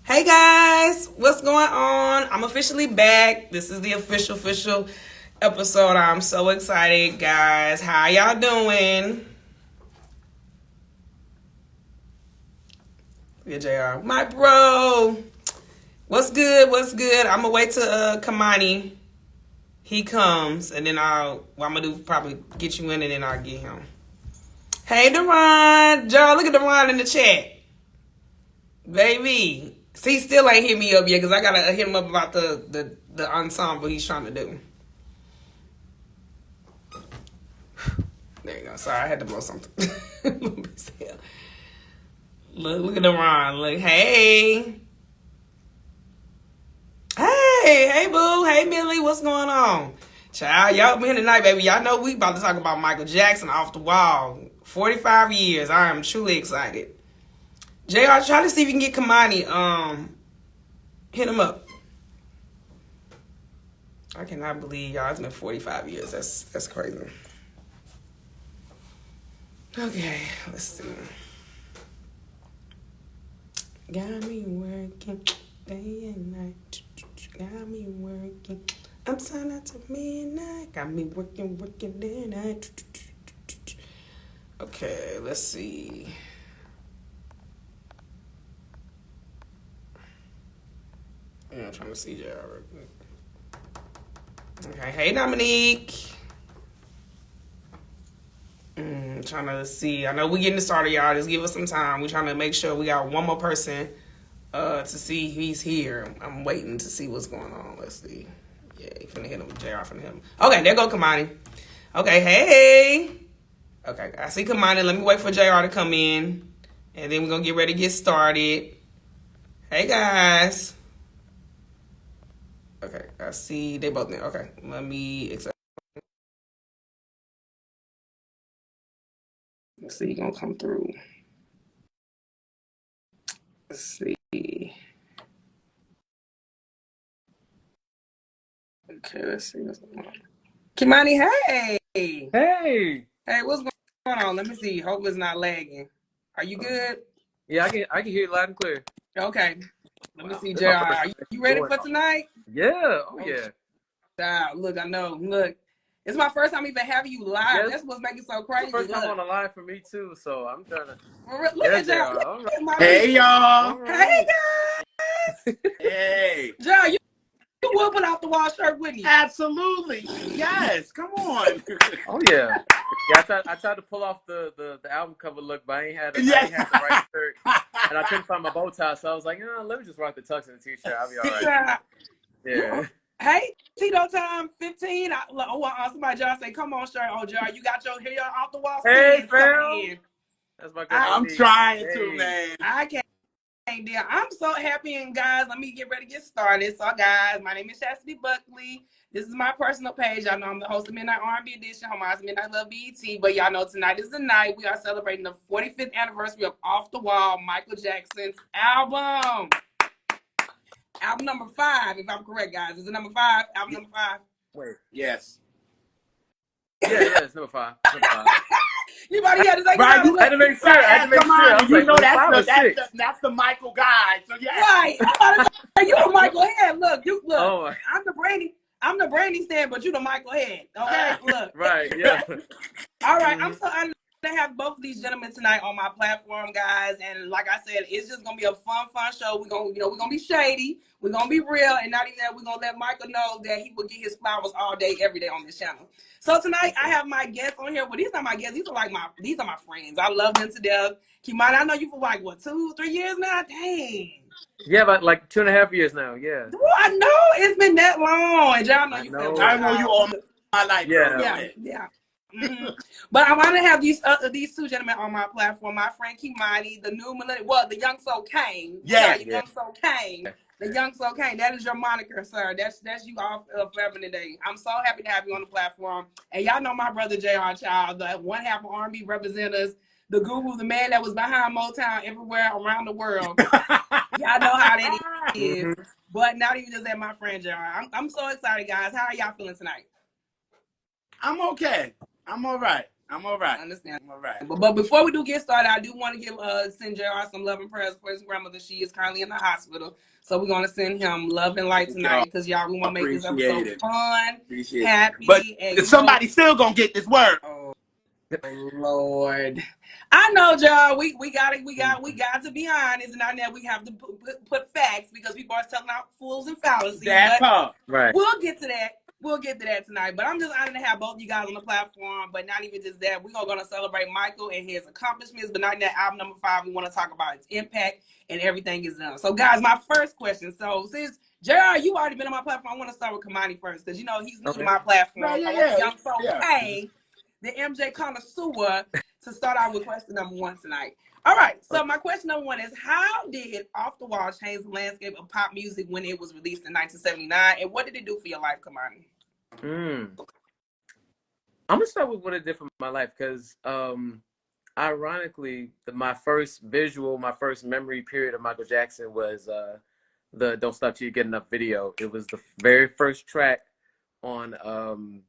Hey guys, what's going on? I'm officially back. This is the official episode. I'm so excited, guys. How y'all doing? Yeah, JR. My bro. What's good? What's good? I'm gonna wait till Kemani he comes, and then what I'm gonna do probably get you in, and then I'll get him. Hey, Deron. Joe, look at Deron in the chat. Baby. See, still ain't hit me up yet because I gotta hit him up about the ensemble he's trying to do. There you go. Sorry, I had to blow something. Look at Deron. Look, hey, boo, hey Millie, what's going on? Child, y'all been here tonight, baby. Y'all know we about to talk about Michael Jackson off the wall. 45 years. I am truly excited. JR, try to see if you can get Kemani. Hit him up. I cannot believe y'all. It's been 45 years. That's crazy. Okay, let's see. Got me working day and night. Got me working. I'm signed out to midnight. Got me working day and night. Okay, let's see. Yeah, I'm trying to see JR real quick. Okay, hey Dominique. Trying to see. I know we getting started, y'all. Just give us some time. We're trying to make sure we got one more person to see he's here. I'm waiting to see what's going on. Let's see. Yeah, he finna hit him. JR finna hit him. Okay, there go Kemani. Okay, hey. Okay, I see Kemani. Let me wait for JR to come in. And then we're going to get ready to get started. Hey, guys. Okay, I see they both there. Okay, let me accept. Let's see, gonna come through. Let's see. Okay, let's see what's going on. Kemani, hey. Hey. Hey, what's going on? Let me see. Hope it's not lagging. Are you good? Yeah, I can hear it loud and clear. Okay. Let me see, This JR. is my first Are time you ready for joining. tonight? Yeah. Oh yeah. Child, look, I know. Look, it's my first time even having you live. Yes. That's what's making it so It's crazy. the first time Look. on the line for me too, so I'm trying to. Look at JR. JR. All right. My Hey people. y'all. Hey guys. Hey. JR, you would put off the wall shirt with me. Absolutely. Yes. Come on. Oh yeah. Yeah, I tried to pull off the album cover look, but I ain't had the right shirt, and I couldn't find my bow tie, so I was like, let me just rock the tux and the t-shirt. I'll be all right. Yeah. Hey, Tito time 15. Somebody just say, "Come on, shirt." Oh, JR, you got your hair off the wall. Hey, fam. That's my girl. I'm trying to, man. I can't. Dear. I'm so happy, and guys, let me get ready to get started. So, guys, my name is Chastity Buckley. This is my personal page. Y'all know I'm the host of Midnight R&B Edition, Homage Midnight Love BET. But y'all know tonight is the night we are celebrating the 45th anniversary of Off the Wall, Michael Jackson's album. Album number 5, if I'm correct, guys. Is it number 5? Album number 5? Wait. Yes. Yeah, it's number 5. You about to get to take right, it I had to make sure. I was you like, know that's the Michael guy. So yeah. Right. I'm about to say, you the Michael Head. Look. Oh my. I'm the Brandy stand, but you the Michael Head. Okay? Look. Right, yeah. All right. I'm so honored to have both of these gentlemen tonight on my platform, guys. And like I said, it's just gonna be a fun show. We're gonna be shady. We're gonna be real, and not even that, we're gonna let Michael know that he will get his flowers all day, every day on this channel. So tonight I have my guests on here. Well, these are my guests. These are my friends. I love them to death. Kemani, I know you for like what, 2-3 years now? Dang. Yeah, about like 2.5 years now. Yeah. Well, I know it's been that long, and y'all know you. I know you all my life. Yeah. Yeah. Mm-hmm. But I want to have these two gentlemen on my platform. My friend Kemani, the new millennial, the young soul Kane. Yeah. Young soul Kane. The young soul Kane. That is your moniker, sir. That's you all forever today. I'm so happy to have you on the platform. And y'all know my brother JR, child, the one half of R&B representatives, the guru, the man that was behind Motown everywhere around the world. Y'all know how that is. Mm-hmm. But not even just that, my friend JR. I'm so excited, guys. How are y'all feeling tonight? I'm okay. I'm all right. I'm all right. I understand. I'm all right. But before we do get started, I do want to send JR some love and prayers for his grandmother. She is currently in the hospital. So we're going to send him love and light tonight because, y'all, we want to make this episode fun, happy. But and somebody still going to get this word. Oh, Lord. I know, y'all. We got to be honest, and I know we have to put facts because people are telling out fools and fallacies. That part. Right. We'll get to that. We'll get to that tonight. But I'm just honored to have both you guys on the platform. But not even just that. We're going to celebrate Michael and his accomplishments. But not that album number 5. We want to talk about its impact and everything is done. So, guys, my first question. So, since JR, you already been on my platform, I want to start with Kemani first. Because, he's new to my platform. I want the young soul Kane, the MJ connoisseur, to start out with question number 1 tonight. All right, so my question number 1 is, how did Off the Wall change the landscape of pop music when it was released in 1979, and what did it do for your life, Kemani? I'm gonna start with what it did for my life because, ironically, my first memory period of Michael Jackson was the "Don't Stop Till You Get Enough" video. It was the very first track on.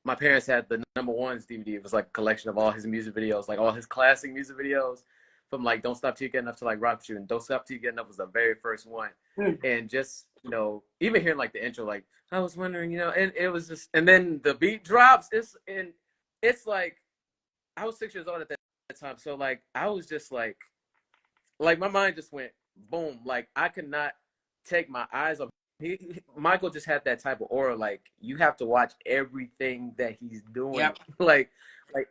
My parents had the number 1's DVD. It was like a collection of all his music videos, like all his classic music videos, from like "Don't Stop Till You Get Enough" to like "Rock With You," and "Don't Stop Till You Get Enough" was the very first one. And just even hearing like the intro, like I was wondering, and it was just, and then the beat drops. It's like I was 6 years old at that time, so like I was just like my mind just went boom. Like I could not take my eyes off. Michael just had that type of aura. Like you have to watch everything that he's doing. Yep. Like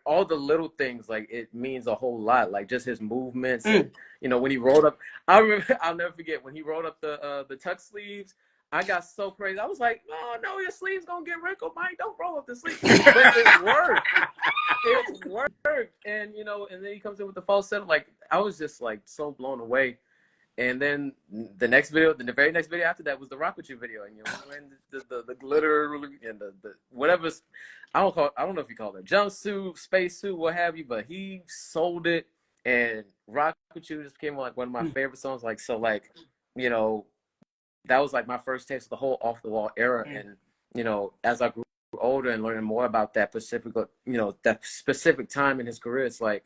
all the little things. Like it means a whole lot. Like just his movements. And, when he rolled up, I'll never forget when he rolled up the tuck sleeves. I got so crazy. I was like, oh no, your sleeves gonna get wrinkled, Mike. Don't roll up the sleeves. But it worked. It worked. And and then he comes in with the falsetto. Like I was just like so blown away. And then the very next video after that was the "Rock With You" video, and the glitter and the whatever's, I don't know if you call it jumpsuit, spacesuit, what have you, but he sold it. And "Rock With You" just became like one of my favorite songs. Like so, like that was like my first taste of the whole Off the Wall era. And as I grew older and learning more about that specific time in his career, it's like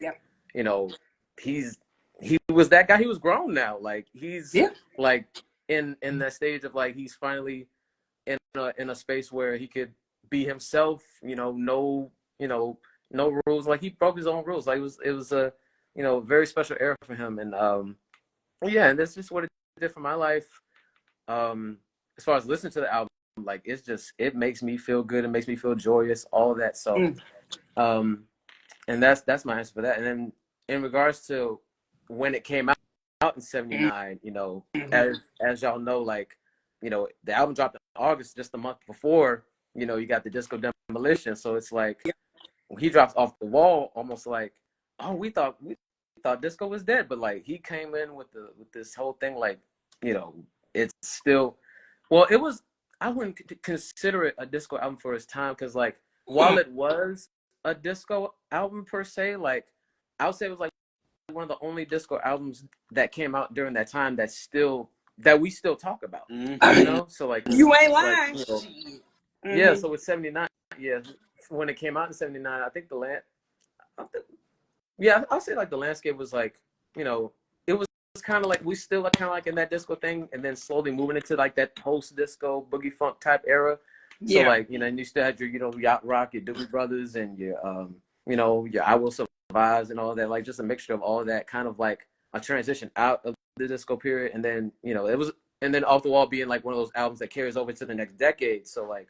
he was that guy. He was grown now. Like he's like in that stage of like he's finally in a space where he could be himself. No rules. Like he broke his own rules. Like it was a very special era for him. And and that's just what it did for my life. As far as listening to the album, like it makes me feel good. It makes me feel joyous. All of that. So, and that's my answer for that. And then in regards to when it came out in 79, as y'all know, like, the album dropped in August, just a month before, you got the Disco Demolition. So it's like when he drops Off the Wall, almost like, oh, we thought disco was dead, but like he came in with this whole thing, like, it's still, well, it was, I wouldn't consider it a disco album for its time, because like while it was a disco album per se, like I would say it was like one of the only disco albums that came out during that time that we still talk about. So like you ain't lying. Yeah, so with 79, when it came out in 79, I think I'll say like the landscape was like, it was kind of like we still kind of like in that disco thing, and then slowly moving into like that post-disco boogie funk type era. So like, and you still had your Yacht Rock, your Doobie Brothers, and your your I Will Survive and all that, like just a mixture of all of that, kind of like a transition out of the disco period. And then and then Off the Wall being like one of those albums that carries over to the next decade. So like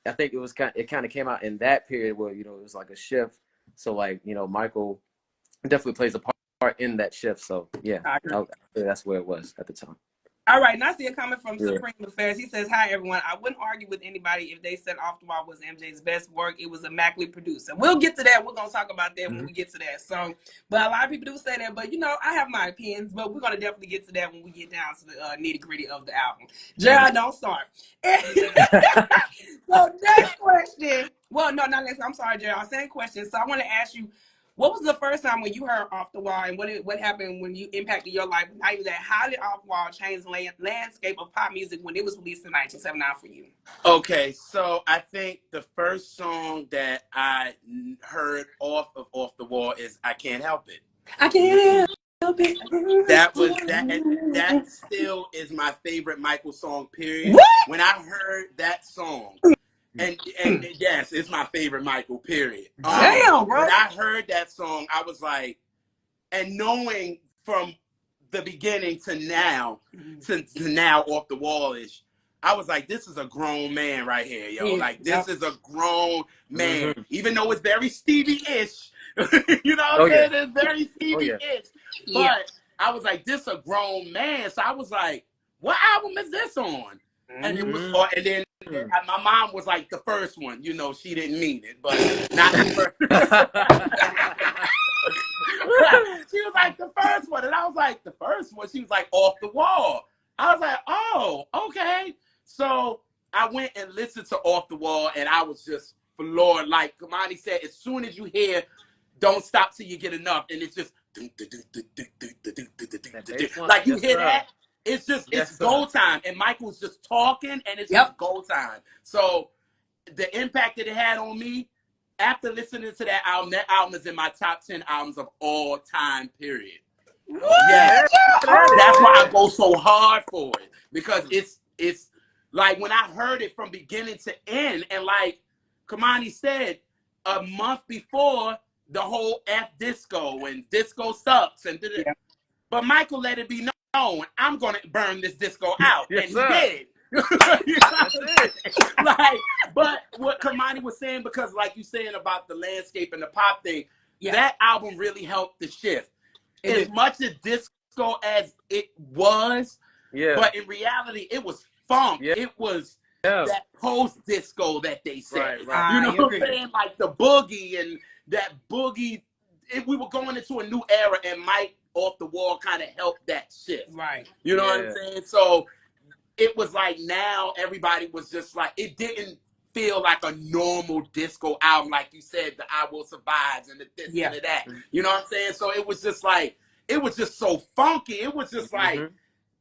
I think it kind of came out in that period where it was like a shift. So like Michael definitely plays a part in that shift. So that's where it was at the time. All right, now I see a comment from Supreme Affairs. He says, "Hi everyone. I wouldn't argue with anybody if they said Off the Wall was MJ's best work. It was immaculately produced." And we'll get to that. We're gonna talk about that when we get to that. So, but a lot of people do say that. But I have my opinions. But we're gonna definitely get to that when we get down to the nitty gritty of the album. JR, don't start. So next question. Well, no, not next. I'm sorry, JR. Same question. So I want to ask you, What was the first time when you heard Off the Wall, and what happened when you impacted your life? Not even that. How did Off the Wall change the landscape of pop music when it was released in 1979 for you? Okay, so I think the first song that I heard off the wall is "I Can't Help It." I can't help it. That was that, and that still is my favorite Michael song. Period. What? When I heard that song, and yes, it's my favorite Michael. Period. Damn, bro. When I heard that song, I was like, and knowing from the beginning to now, to now off the wall ish, I was like, this is a grown man right here, yo. Yeah, Like, this is a grown man, even though it's very Stevie-ish. You know what I'm saying? It's very Stevie-ish. But I was like, this a grown man. So I was like, what album is this on? And it was, and then my mom was like, the first one. You know, she didn't mean it, but not the first. She was like, the first one. And I was like, the first one? She was like, Off the Wall. I was like, oh, okay. So I went and listened to Off the Wall, and I was just floored. Like Kemani said, as soon as you hear Don't Stop Till You Get Enough, and it's just like you hear that, it's just it's go time. And Michael's just talking, and it's just go time. So the impact that it had on me, after listening to that album is in my top 10 albums of all time, period. Yeah. That's why I go so hard for it. Because it's like when I heard it from beginning to end, and like Kemani said, a month before, the whole F disco and disco sucks and but Michael let it be known, I'm gonna burn this disco out. And he did. You know like, but what Kemani was saying, because like you saying about the landscape and the pop thing, that album really helped the shift. As much as disco as it was, but in reality, it was funk. It was that post-disco that they said. Right. You know what I'm saying? Like the boogie and that boogie. We were going into a new era, and Mike Off the Wall kind of helped that shift. Right. You know what I'm saying? So it was like now everybody was just like, it didn't feel like a normal disco album, like you said, the I Will Survive and the this and the that. You know what I'm saying? So it was just like, it was just so funky. It was just like,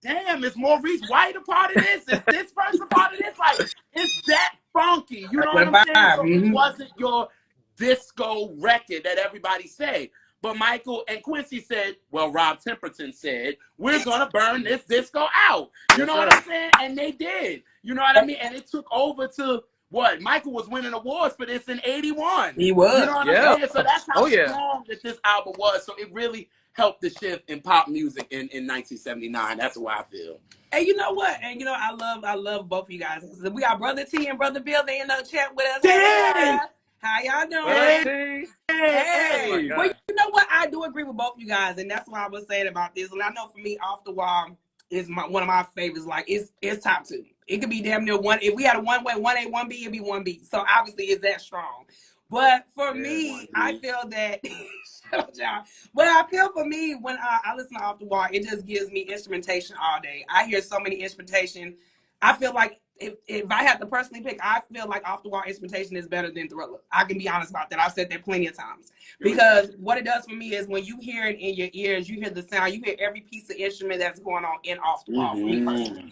damn, is Maurice White a part of this? Is this person part of this? Like, it's that funky. You know what I'm saying? So it wasn't your disco record that everybody said. But Michael and Quincy said, well, Rob Temperton said, we're going to burn this disco out. You know what I'm saying? And they did. You know what I mean? And it took over to what? Michael was winning awards for this in 81. He was. You know what I'm saying? So that's how strong that this album was. So it really helped the shift in pop music in 1979. That's what I feel. And you know what? And you know, I love both of you guys. We got Brother T and Brother Bill. They in the chat with us. Hey! How y'all doing? Hey. Well, you know what? I do agree with both of you guys, and that's what I was saying about this. And I know for me, Off the Wall is one of my favorites. Like it's top 2. It could be damn near one. If we had a 1-way, 1A, 1B, it'd be 1B. So obviously, it's that strong. But for me, I feel that. Shut up, y'all. But I feel for me when I listen to Off the Wall, it just gives me instrumentation all day. I hear so many instrumentation. I feel like if I had to personally pick, I feel like Off the Wall instrumentation is better than Thriller. I can be honest about that. I've said that plenty of times. Because what it does for me is when you hear it in your ears, you hear the sound, you hear every piece of instrument that's going on in Off the Wall for me personally.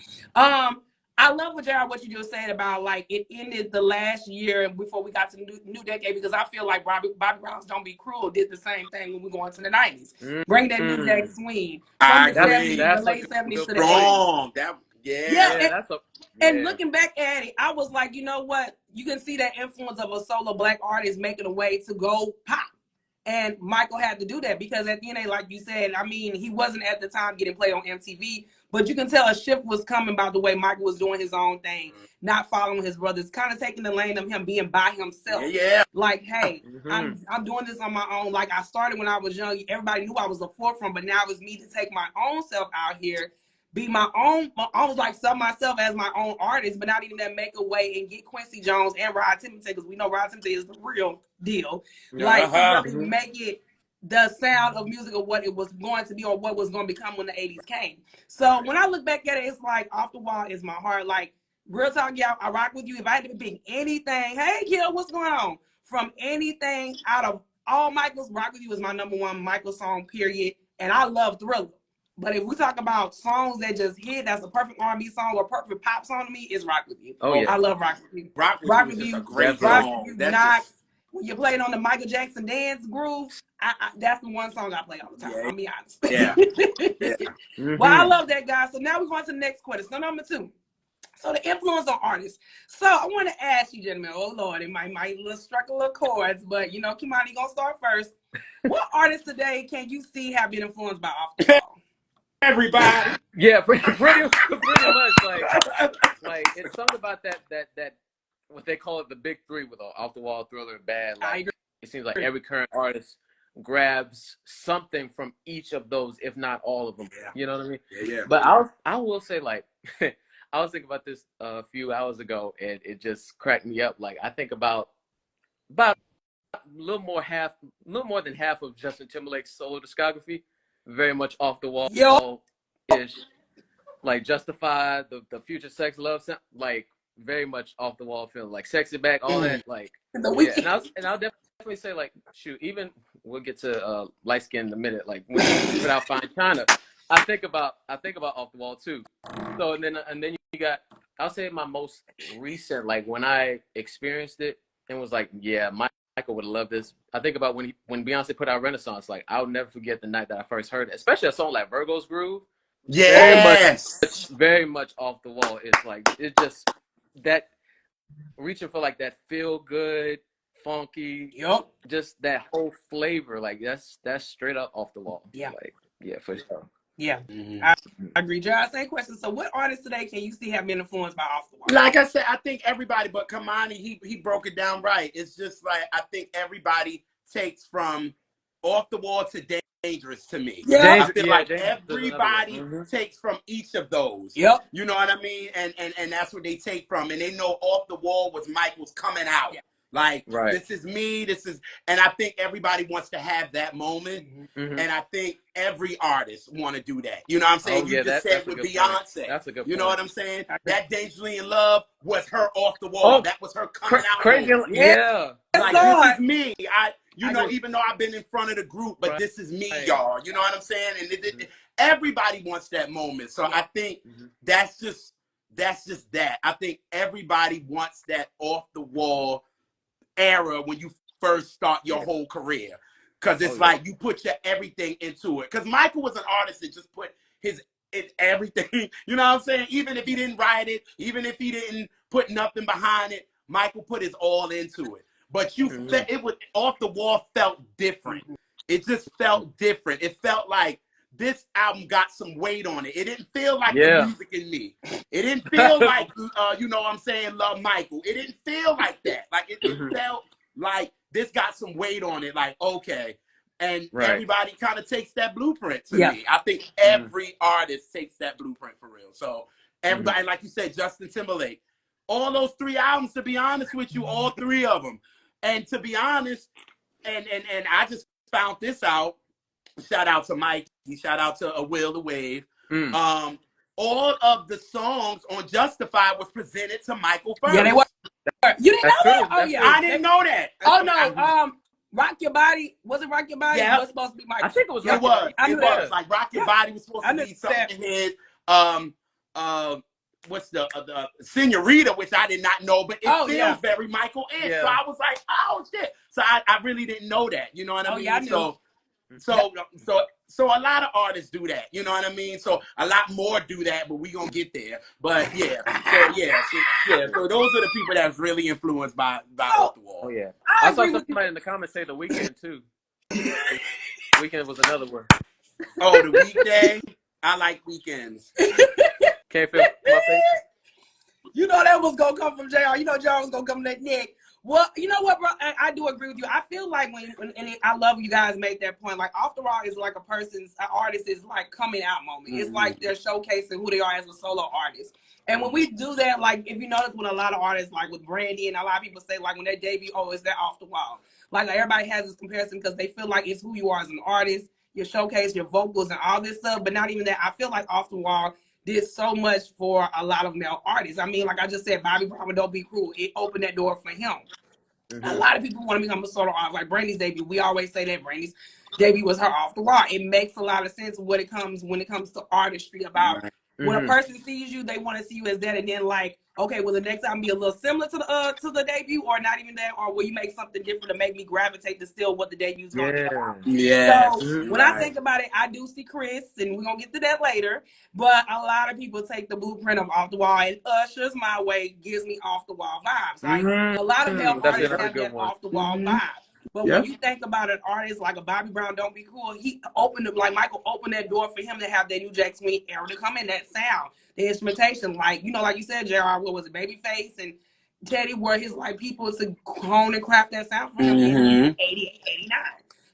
I love what you just said about like it ended the last year before we got to the new decade, because I feel like Bobby Brown's Don't Be Cruel did the same thing when we go into the 90s. Bring that new jack swing from the 70s, the late 70s to the 80s. And looking back at it, I was like, you know what? You can see that influence of a solo black artist making a way to go pop. And Michael had to do that because at the end, like you said, I mean, he wasn't at the time getting played on MTV, but you can tell a shift was coming by the way Michael was doing his own thing, not following his brothers, kind of taking the lane of him being by himself. Like, hey, I'm doing this on my own. Like I started when I was young. Everybody knew I was the forefront, but now it's me to take my own self out here, be my own, almost like sub myself as my own artist, but not even that, make a way and get Quincy Jones and Rod Timothy, because we know Rod Timothy is the real deal. Like to really make it the sound of music of what it was going to be or what was going to become when the 80s came. So when I look back at it, it's like Off the Wall is my heart. Like real talk, y'all, I rock with you. If I had to pick anything, hey Kill, what's going on? From anything out of all Michael's. Rock With You is my #1 Michael song, period. And I love Thriller. But if we talk about songs that just hit, that's a perfect R&B song or perfect pop song to me, is Rock With You. Oh yeah, I love Rock With You. Rock With You is just a great Rock song. With You knocks. When you play it on the Michael Jackson dance groove, that's the one song I play all the time. I'll be honest. Yeah. Well, I love that, guy. So now we're going to the next question. So #2. So the influence on artists. So I want to ask you, gentlemen. Oh Lord, it might strike a little chords, but you know, Kemani gonna start first. What artists today can you see have been influenced by Off the Wall? Everybody. Yeah, pretty much. Like it's something about that what they call it the big three with Off the Wall, Thriller, and Bad. Like it seems like every current artist grabs something from each of those, if not all of them. Yeah. You know what I mean? Yeah. But I will say, like, I was thinking about this a few hours ago, and it just cracked me up. Like I think about a little more than half of Justin Timberlake's solo discography, very much Off the Wall ish. Like Justified, the Future Sex Love sound, like very much Off the Wall feeling, like Sexy Back, all that, like and I'll definitely say, like, shoot, even we'll get to light skin in a minute. Like when Without Fine China, I think about Off the Wall too. So and then you got, I'll say my most recent, like when I experienced it and was like, yeah, Michael would love this. I think about when Beyonce put out Renaissance. Like I'll never forget the night that I first heard it, especially a song like Virgo's Groove. Yes, very much Off the Wall. It's like it's just that reaching for like that feel good, funky, just that whole flavor. Like that's straight up Off the Wall. Yeah, like yeah, for sure. Yeah, I agree. JR, same question. So, what artists today can you see have been influenced by Off the Wall? Like I said, I think everybody, but Kemani, he broke it down right. It's just like I think everybody takes from Off the Wall to Dangerous to me. Yeah, I feel like everybody takes from each of those. Yep. You know what I mean? And that's what they take from. And they know Off the Wall was Michael's coming out. Yeah. Like, this is me, and I think everybody wants to have that moment. And I think every artist want to do that. You know what I'm saying? You just said with Beyonce. That's a good point. You know what I'm saying? That Dangerously in Love was her Off the Wall. That was her coming out. Crazy. Yeah. Like, this is me. You know, even though I've been in front of the group, but this is me, y'all. You know what I'm saying? And everybody wants that moment. So I think that's just that. I think everybody wants that Off the Wall era when you first start your whole career, because it's like you put your everything into it. Because Michael was an artist that just put his everything, you know what I'm saying? Even if he didn't write it, even if he didn't put nothing behind it, Michael put his all into it. But it was Off the Wall felt different. It just felt different. It felt like this album got some weight on it. It didn't feel like the music in me. It didn't feel like, you know what I'm saying, Love Michael. It didn't feel like that. Like, it felt like this got some weight on it. Like, okay. And everybody kind of takes that blueprint to me. I think every artist takes that blueprint for real. So everybody, like you said, Justin Timberlake, all those 3 albums, to be honest with you, all 3 of them. And to be honest, and I just found this out. Shout out to Mike. Shout out to Will the Wave. All of the songs on Justified was presented to Michael first. Yeah, they were. You didn't know that? Oh, yeah. I didn't know that. Oh, no. Rock Your Body. Was it Rock Your Body? Yeah. It was supposed to be Michael. I think it was Rock Your Body. It was. Like, Rock Your Body was supposed to be something his. What's the Senorita, which I did not know, but it feels very Michael-ish. So I was like, oh, shit. So I really didn't know that. You know what I mean? Yeah, I knew. So a lot of artists do that, you know what I mean? So a lot more do that, but we gonna get there. But so those are the people that's really influenced by Off the Wall. Oh yeah, I saw somebody in the comments say The Weeknd too. Weeknd was another one. Oh, The Weeknd. I like weekends. Can't feel my face. You know that was gonna come from JR. You know JR was gonna come from that neck. Well, you know what, bro? I do agree with you. I feel like I love you guys make that point. Like, Off the Wall is like an artist is like coming out moment. It's like they're showcasing who they are as a solo artist. And when we do that, like, if you notice when a lot of artists, like with Brandy and a lot of people say, like, when they debut, oh, is that Off the Wall? Like everybody has this comparison because they feel like it's who you are as an artist, your showcase, your vocals, and all this stuff. But not even that. I feel like Off the Wall did so much for a lot of male artists. I mean, like I just said, Bobby Brown with Don't Be Cruel. It opened that door for him. A lot of people want to become a solo artist. Like Brandy's debut, we always say that Brandy's debut was her off the wall. It makes a lot of sense when it comes to artistry about when a person sees you, they want to see you as that, and then like, okay, will the next album be a little similar to the debut, or not even that, or will you make something different to make me gravitate to still what the debut's going to be about? Yeah. So when I think about it, I do see Chris, and we're gonna get to that later. But a lot of people take the blueprint of Off the Wall, and Usher's My Way gives me off the wall vibes. Like a lot of male artists have that off the wall vibe. But when you think about an artist like a Bobby Brown, Don't Be Cool, he opened up, like Michael opened that door for him to have that New Jack Swing era to come in, that sound, the instrumentation, like, you know, like you said, JR, what was it, Babyface and Teddy, were his like people to hone and craft that sound for him in 88, 89.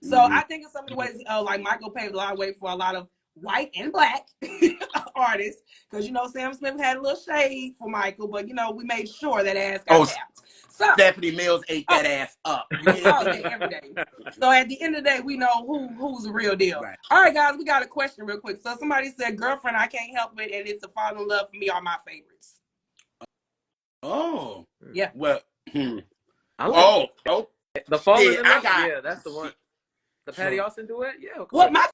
So I think in some of the ways, like Michael paved a lot of way for a lot of white and black artists, because, you know, Sam Smith had a little shade for Michael, but, you know, we made sure that ass got tapped. So Stephanie Mills ate that ass up. all day, every day. So at the end of the day, we know who's the real deal. Right. All right, guys, we got a question real quick. So somebody said, "Girlfriend, I Can't Help It," and "It's a Fall in Love for Me" are my favorites. Oh, yeah. Well, the Fall in Love. Yeah, that's the one. The Patty Austin duet. Yeah. Well, my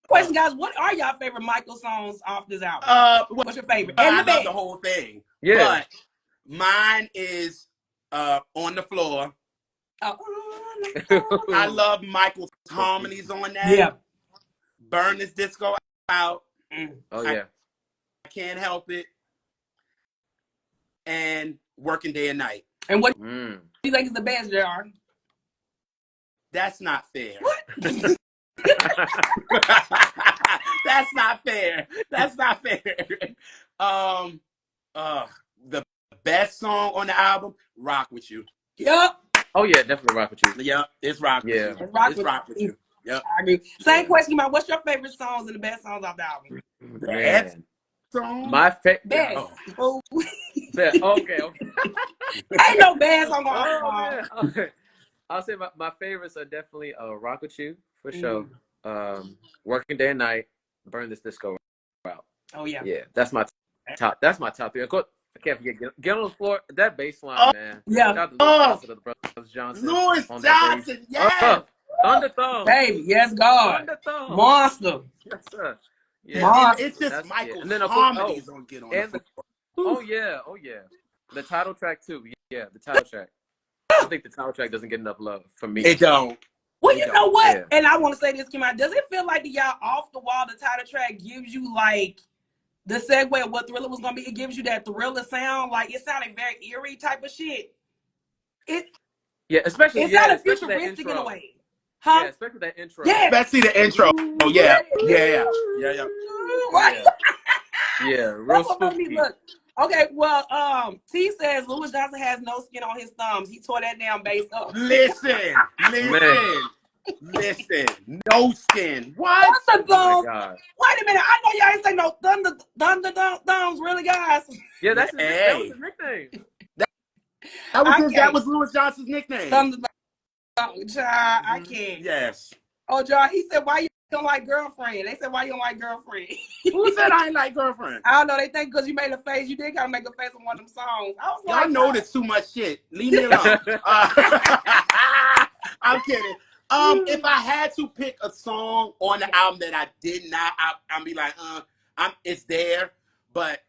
question, guys, what are y'all favorite Michael songs off this album? What's your favorite? And I love the whole thing. Yeah. But mine is On the Floor. I love Michael's harmonies on that. Yeah. Burn This Disco Out. Oh yeah. I Can't Help It. And Working Day and Night. And what do you think is the best, JR? That's not fair. What? That's not fair. That's not fair. The best song on the album, Rock With You. Yep. Oh yeah, definitely Rock With You. Yep, it's Rock With You. It's Rock With You. Yep. I agree. Same question about what's your favorite songs and the best songs off the album? Best song? My favorite. Best. Oh. Okay. Ain't no bad song on the album. I'll say my favorites are definitely Rock With You for sure. Working Day and Night, Burn This Disco Out. Oh yeah. Yeah, that's my top. That's my top 3. Of course, I can't forget Get on the Floor. That bass line, man. Yeah. Shout out to the Brothers Johnson. Louis Johnson, yes. Thunderthumb. Baby, yes, God. Thunderthumb. Monster. Yes, sir. Yeah. It's just Michael's harmonies on Get on the Floor. Oh yeah. The title track too. Yeah, the title track. I think the title track doesn't get enough love for me. It don't. Well, you know what? Yeah. And I want to say this, Kemani. Does it feel like y'all off the wall, the title track gives you like the segue of what Thriller was going to be? It gives you that Thriller sound. Like it sounded very eerie type of shit. Especially it sounded futuristic in a way. Huh? Yeah, especially that intro. Yeah. Especially the intro. Oh, yeah. Right. Yeah, real spooky. Look. Okay, well, T says Louis Johnson has no skin on his thumbs. He tore that damn bass up. Listen. No skin. What? Thunder thumbs. Oh wait a minute. I know y'all ain't say no thunder thumbs, really, guys. Yeah, that was his nickname. That was Louis Johnson's nickname. Thunder thumbs. I can't. Yes. Oh, John, he said, why you don't like Girlfriend? They said, why you don't like Girlfriend? Who said I ain't like Girlfriend? I don't know. They think because you made a face, you did kind of make a face on one of them songs. I was like, y'all know this too much shit. Leave me alone. I'm kidding. If I had to pick a song on the album that I did not, I'd be like, it's there, but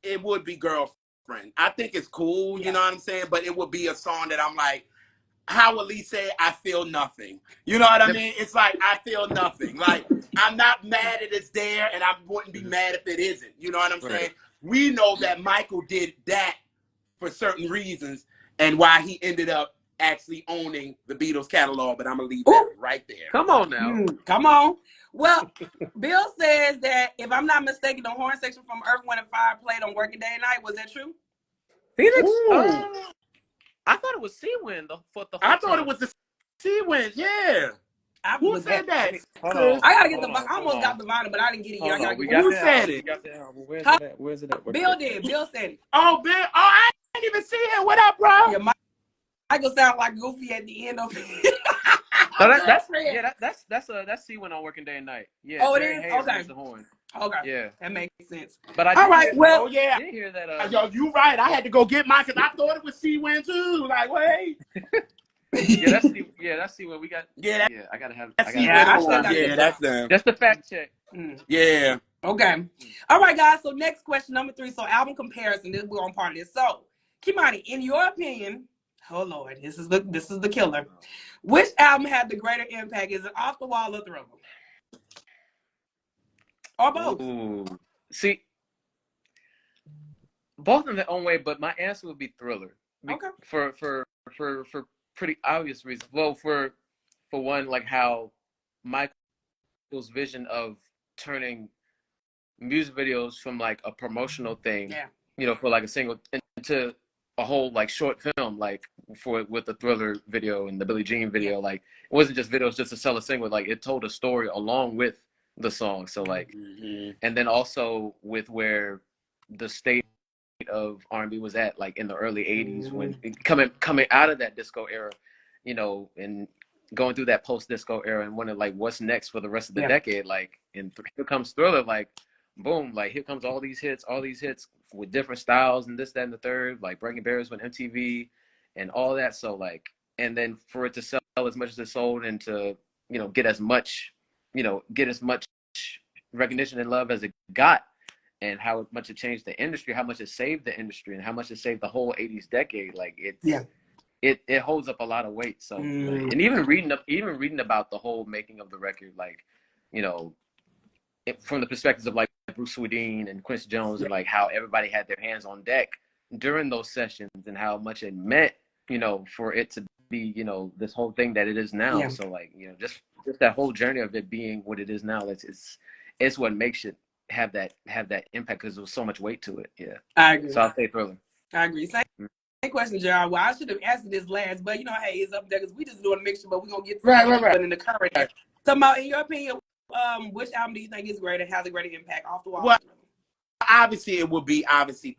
it would be Girlfriend. I think it's cool, you know what I'm saying? But it would be a song that I'm like, how Ali say, I feel nothing. You know what I mean? It's like, I feel nothing. Like, I'm not mad that it's there, and I wouldn't be mad if it isn't. You know what I'm saying? We know that Michael did that for certain reasons, and why he ended up actually owning the Beatles catalog, but I'm going to leave that right there. Come on now. Come on. Well, Bill says that, if I'm not mistaken, the horn section from Earth, Wind & Fire played on Working Day and Night. Was that true? Phoenix? I thought it was Sea-Wind. I thought it was the Sea-Wind, yeah. Who said that? I gotta get I almost got the vinyl, but I didn't get it yet. Who said it? Where's it at? Bill did. Bill said it. Oh, Bill. Oh, I didn't even see him. What up, bro? Yeah, Michael sound like Goofy at the end of it. So that's Sea-Wind on Working Day and Night. Yeah. Oh, it is? Okay. The horn. Okay. Yeah. That makes sense. But I all right. Well, oh yeah. did hear that. Yo, you right. I had to go get mine because I thought it was C-Win too. Like, wait. Yeah, that's C-Win. We got. Yeah, Yeah, I gotta have. that's I gotta C-Win. have I still got Yeah, that's them. just a fact check. Yeah. Okay. All right, guys. So next question, number 3. So album comparison. This we're on part of this. So, Kemani, in your opinion, oh Lord, this is the killer. Which album had the greater impact? Is it Off the Wall or Thriller? Or both? Ooh. See, both in their own way, but my answer would be Thriller. Okay. For pretty obvious reasons. Well, for one, like how Michael's vision of turning music videos from like a promotional thing, for like a single into a whole like short film, like with the Thriller video and the Billie Jean video, like it wasn't just videos just to sell a single, like it told a story along with the song. So like, and then also with where the state of R&B was at, like in the early 80s, when coming out of that disco era, and going through that post-disco era, and wondering like what's next for the rest of the decade. Like, and here comes Thriller, like boom, like here comes all these hits with different styles and this, that, and the third, like breaking barriers with MTV and all that. So like, and then for it to sell as much as it sold, and to get as much recognition and love as it got, and how much it changed the industry, how much it saved the industry, and how much it saved the whole 80s decade. Like it holds up a lot of weight. So and even reading about the whole making of the record, like from the perspectives of like Bruce Swedien and Quincy Jones, and like how everybody had their hands on deck during those sessions, and how much it meant for it to be this whole thing that it is now. So like just that whole journey of it being what it is now, it's what makes it have that impact, because there was so much weight to it. I agree. So I'll say Thriller. I agree. Same question, JR. Well, I should have answered this last, but hey, it's up there because we just doing a mixture, but we're gonna get to right in the current. So, in your opinion, which album do you think is greater, has a greater impact, Off the Wall? Well, obviously it would be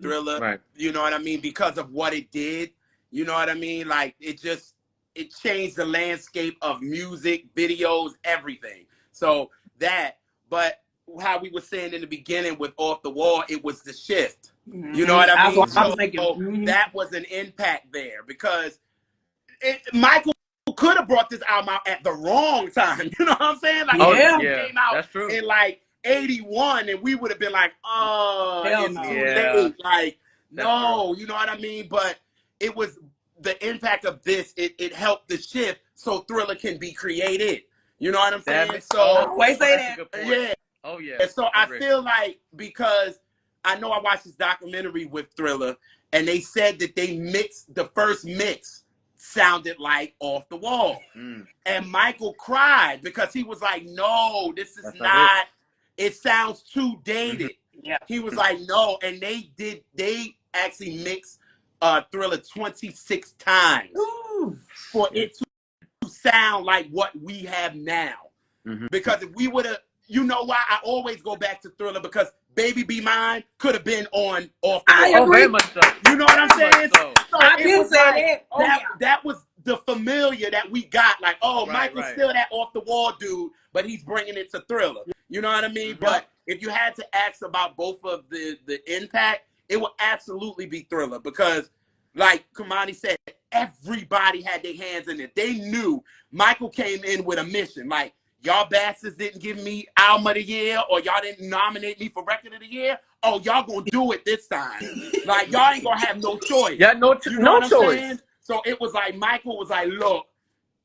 Thriller. Right. You know what I mean? Because of what it did. You know what I mean? Like it changed the landscape of music, videos, everything. So but how we were saying in the beginning with Off the Wall, it was the shift. You know what I mean? That was an impact there, because Michael could have brought this album out at the wrong time. You know what I'm saying? Like, it came out in like 81, and we would have been like, oh, it's too late. Like, no, you know what I mean? But it was the impact of this. It helped the shift so Thriller can be created. You know what I'm saying? So, yeah. Oh, yeah. And so I feel like, because I know I watched this documentary with Thriller, and they said that the first mix sounded like Off the Wall. And Michael cried because he was like, no, this is not, it sounds too dated. He was like, no. And they actually mixed Thriller 26 times for it to sound like what we have now. Because if we would have, you know why I always go back to Thriller, because Baby Be Mine could have been on Off the Wall. I agree. Very much so. You know what I'm saying? So I did say that was the familiar that we got. Like, Michael's still that Off the Wall dude, but he's bringing it to Thriller. You know what I mean? But if you had to ask about both of the impact, it would absolutely be Thriller, because, like Kemani said, everybody had their hands in it. They knew Michael came in with a mission. Like, y'all bastards didn't give me Album of the Year, or y'all didn't nominate me for Record of the Year. Oh, y'all gonna do it this time. Like, y'all ain't gonna have no choice. Yeah, no choice. Saying? So it was like, Michael was like, look,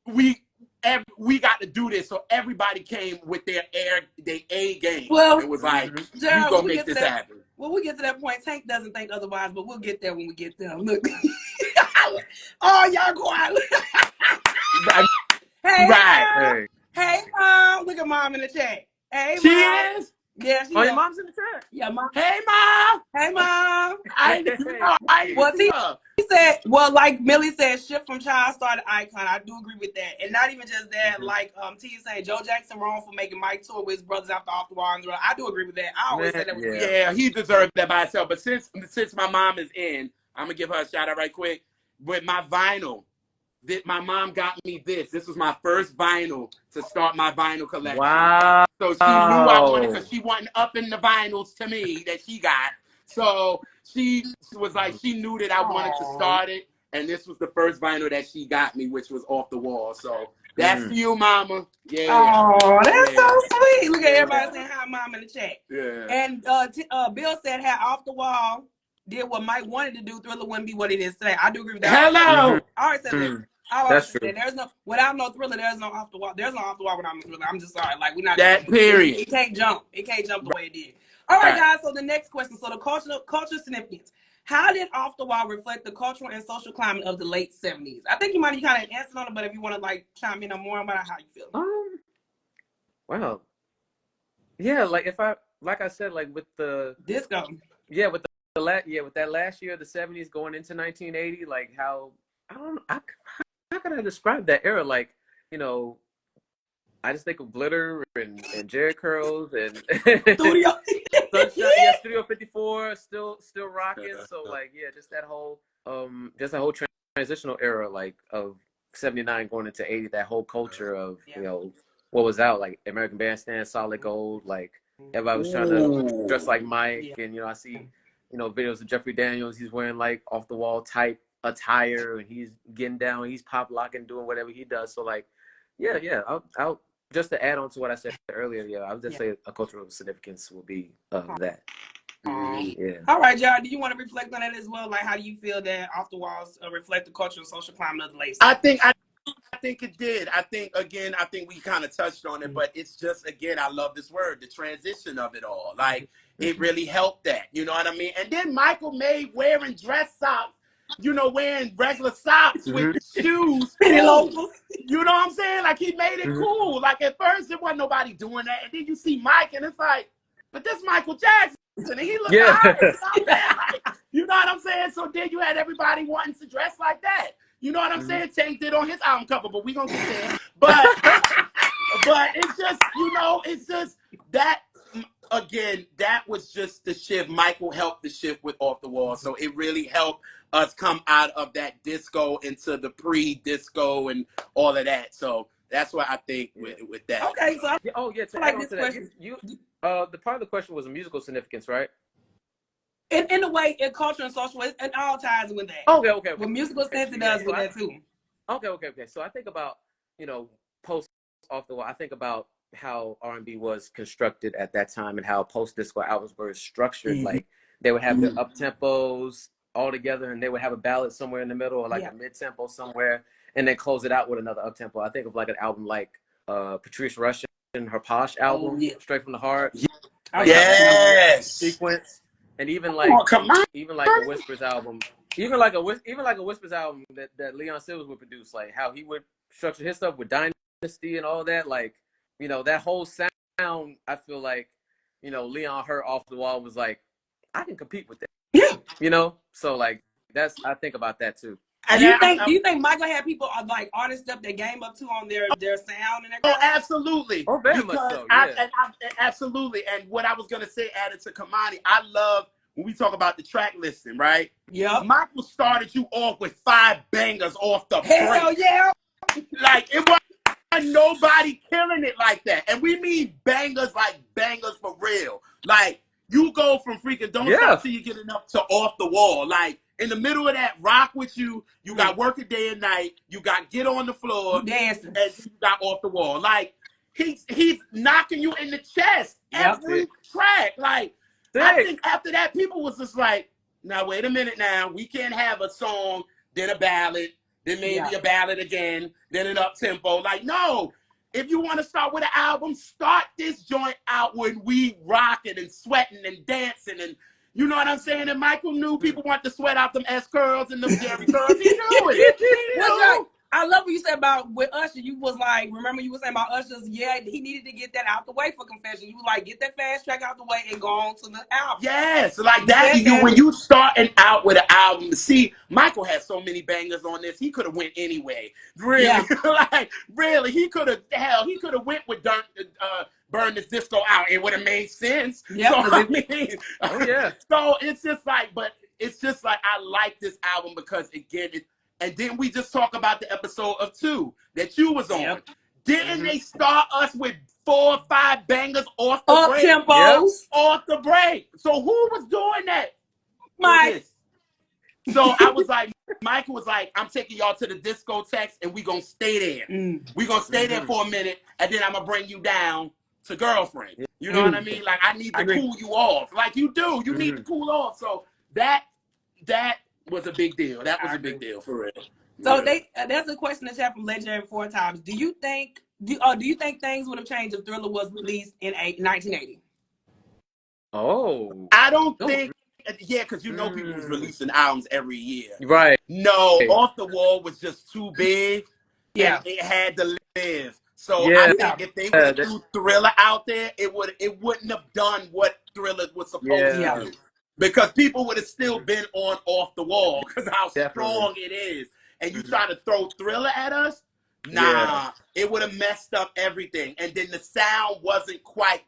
we got to do this. So everybody came with their A game. Well, it was like, Gerald, we gonna make this happen. When we get to that point, Tank doesn't think otherwise, but we'll get there when we get there. Look. Oh, y'all go out. Hey, hey, Mom. Look at Mom in the chat. Hey, she Mom. Is? Yeah, she is. Your mom's in the chat. Yeah, Mom. Hey, Mom. Hey, Mom. He said, well, like Millie said, shift from child star to icon. I do agree with that. And not even just that, like T is saying, Joe Jackson wrong for making Mike tour with his brothers after Off the Wall. I do agree with that. I always say that was he deserved that by himself. But since my mom is in, I'm going to give her a shout out right quick. With my vinyl my mom got me this. This was my first vinyl to start my vinyl collection. Wow. So she knew I wanted, because she wasn't up in the vinyls to me that she got. So she was like, she knew that I wanted to start it. And this was the first vinyl that she got me, which was Off the Wall. So that's for you, mama. Yeah. Oh, that's so sweet. Look at everybody saying hi, mom, in the chat. Yeah. And Bill said, had Off the Wall did what Mike wanted to do, Thriller wouldn't be what it is today. I do agree with that. Hello. I always said that. That's true. There's no, without no Thriller, there's no Off the Wall. There's no Off the Wall without no Thriller. I'm just sorry. Like, we're not that period. It can't jump. It can't jump the way it did. All right, guys. So the next question. So the cultural significance. How did Off the Wall reflect the cultural and social climate of the late 70s? I think you kind of answered on it, but if you want to like chime in on more about how you feel. Well, yeah, like I said, like with the disco. Yeah, with with that last year of the 70s going into 1980, like how how can I describe that era? Like, you know, I just think of glitter and Jerry curls and Studio. Sunshine, Studio 54 still rocking. So like, yeah, just that whole transitional era, like of 79 going into 80, that whole culture of you know what was out, like American Bandstand, Solid Gold, like everybody was trying to dress like Mike, and you know I see videos of Jeffrey Daniels. He's wearing like off the wall type attire, and he's getting down, he's pop locking, doing whatever he does. So like, I'll just to add on to what I said earlier, I would just say a cultural significance will be that. Yeah. All right, JR, do you want to reflect on that as well? Like, how do you feel that Off the Walls reflect the cultural and social climate of the late 70s? I think it did. I think we kind of touched on it, but it's just, again, I love this word, the transition of it all. Like, it really helped that, you know what I mean? And then Michael made wearing dress socks, wearing regular socks with shoes. Cool. You know what I'm saying? Like, he made it cool. Like, at first, there wasn't nobody doing that. And then you see Mike, and it's like, but this Michael Jackson, and he looked honest. You know what I'm saying? So then you had everybody wanting to dress like that. You know what I'm saying? Tank did on his album cover, but we gonna get there. But it's just, it's just that, again, that was just the shift. Michael helped the shift with Off the Wall. So it really helped us come out of that disco into the pre-disco and all of that. So that's what I think with that. Okay, so to add on to that, the part of the question was a musical significance, right? In a way, in culture and social, it all ties with that. Okay. With musical sense, it does with that too. Okay. So I think about, post Off the Wall. I think about how R&B was constructed at that time and how post-disco albums were structured. Like, they would have the up-tempos all together, and they would have a ballad somewhere in the middle, or like a mid-tempo somewhere, and then close it out with another up-tempo. I think of like an album like Patrice Rushen, her Posh album, Straight from the Heart. Yes. Sequence. And even like a Whispers album, even like a Whispers album that Leon Silvers would produce, like how he would structure his stuff with Dynasty and all that, like, that whole sound, I feel like, Leon heard Off the Wall was like, I can compete with that. Yeah. So like I think about that too. And do you think Michael had people like artists up their game up too on their sound and everything? Oh, absolutely. Oh, very much so. Absolutely. And what I was gonna say, added to Kemani, I love when we talk about the track listing, right? Yeah. Michael started you off with 5 bangers off the Hell break. Yeah. Like, it wasn't nobody killing it like that. And we mean bangers, like bangers for real. Like, you go from freaking Don't Stop Till You Get Enough to Off the Wall. Like, in the middle of that, Rock With You, you got Work It Day and Night, you got Get On the Floor, dancing, and you got Off the Wall. Like, he's knocking you in the chest every track. Like, I think after that, people was just like, now, wait a minute now. We can't have a song, then a ballad, then maybe a ballad again, then an up-tempo. Like, no. If you want to start with an album, start this joint out when we rocking and sweating and dancing, and you know what I'm saying? And Michael knew people want to sweat out them S curls and them Jerry curls. He knew it. I love what you said about with Usher. You was like, remember you were saying about Usher's, he needed to get that out the way for Confession. You was like, get that fast track out the way and go on to the album. Yes, like that. When you starting out with an album, see, Michael has so many bangers on this. He could have went anyway. Really, like really, he could have went with Burn This Disco Out. It would have made sense. Yeah. So, I mean, so it's just like, I like this album because, again, And didn't we just talk about the episode of 2 that you was on? Yep. Didn't they start us with 4 or 5 bangers off the break? Tempos. Yep. Off the break. So who was doing that? Mike. So I was like, Michael was like, I'm taking y'all to the discotheques and we gonna stay there. We gonna stay there for a minute and then I'm gonna bring you down to girlfriend. You know what I mean? Like, I need to cool you off. Like you do. You need to cool off. So that was a big deal. That was a big deal for real. So that's a question that you have from Legendary 4 Times. Do you think things would have changed if Thriller was released in 1980? Oh. I don't think. Yeah, because people was releasing albums every year. Right. No, Off the Wall was just too big. Yeah. And it had to live. So I think if they would have threw Thriller out there, it wouldn't have done what Thriller was supposed to do. Because people would have still been on Off the Wall because how strong it is. And you try to throw Thriller at us? Nah. It would have messed up everything. And then the sound wasn't quite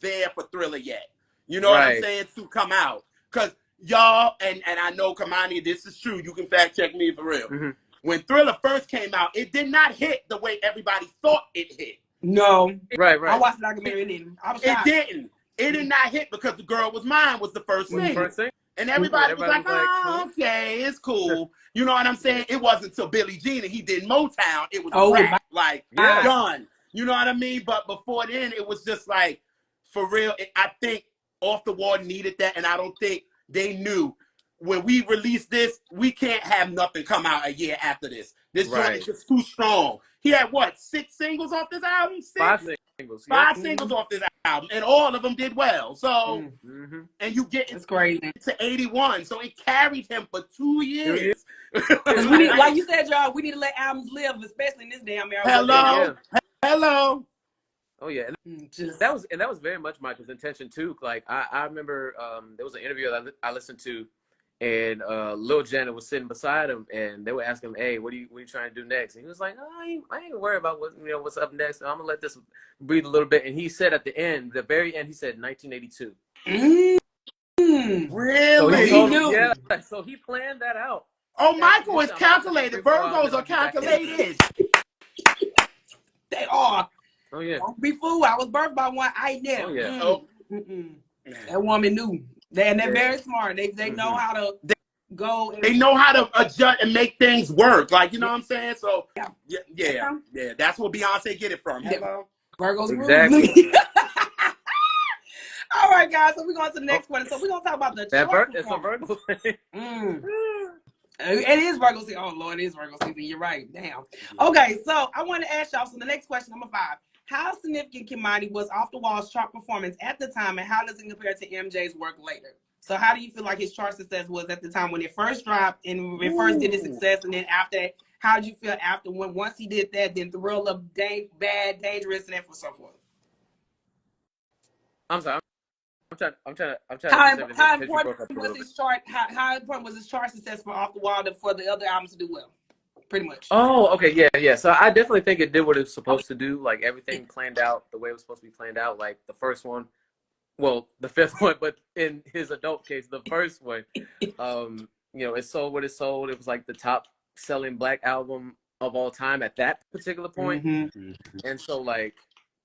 there for Thriller yet. You know what I'm saying? To come out. Because y'all, and I know, Kemani, this is true. You can fact check me for real. When Thriller first came out, it did not hit the way everybody thought it hit. No. Right. I watched the documentary. It didn't. It did not hit because The Girl Was Mine was the first single. And everybody was like, oh, okay, it's cool. You know what I'm saying? It wasn't until Billie Jean and he did Motown. It was rap, like, done. You know what I mean? But before then, it was just like, for real, I think Off the Wall needed that, and I don't think they knew when we released this, we can't have nothing come out a year after this. This joint is just too strong. He had, 6 singles off this album? 6? 5 singles. 5 singles off this album, and all of them did well. So, and you get it's crazy to 81, so it carried him for 2 years. Like you said, y'all, we need to let albums live, especially in this damn era. Hello. Oh yeah, and that was very much Michael's intention too. Like I remember there was an interview that I listened to, and Lil Janet was sitting beside him, and they were asking him, "Hey, what are you trying to do next?" And he was like, "I ain't worried about what's up next. I'm gonna let this breathe a little bit." And he said at the end, the very end, he said 1982. Really? So he planned that out. Oh, Michael is calculated. Virgos are calculated. They are. Oh yeah. Don't be fooled. I was birthed by one. I did. Oh yeah. That woman knew. They're very smart. They know how to go. They know how to adjust and make things work. Like, you know what I'm saying? So yeah. That's where Beyonce get it from. Hello. Virgo's exactly. All right, guys. So we're going to the next one. So we're gonna talk about the it's a Virgo thing. It is Virgo season. Oh Lord, it is Virgo season. You're right. Damn. Okay, so I want to ask y'all. So the next question, number 5. How significant, Kemani, was Off the Wall's chart performance at the time, and how does it compare to MJ's work later? So how do you feel like his chart success was at the time when it first dropped and when it first did its success, and then after that, how did you feel after once he did that, then Thriller, Bad, Dangerous, and so forth? I'm sorry. I'm trying to. How important was his chart? How important was his chart success for Off the Wall for the other albums to do well? Pretty much. Oh, okay, yeah. So I definitely think it did what it was supposed to do. Like everything planned out the way it was supposed to be planned out. Like the first one, well, the 5th one, but in his adult case, the first one, it sold what it sold. It was like the top selling Black album of all time at that particular point. And so like,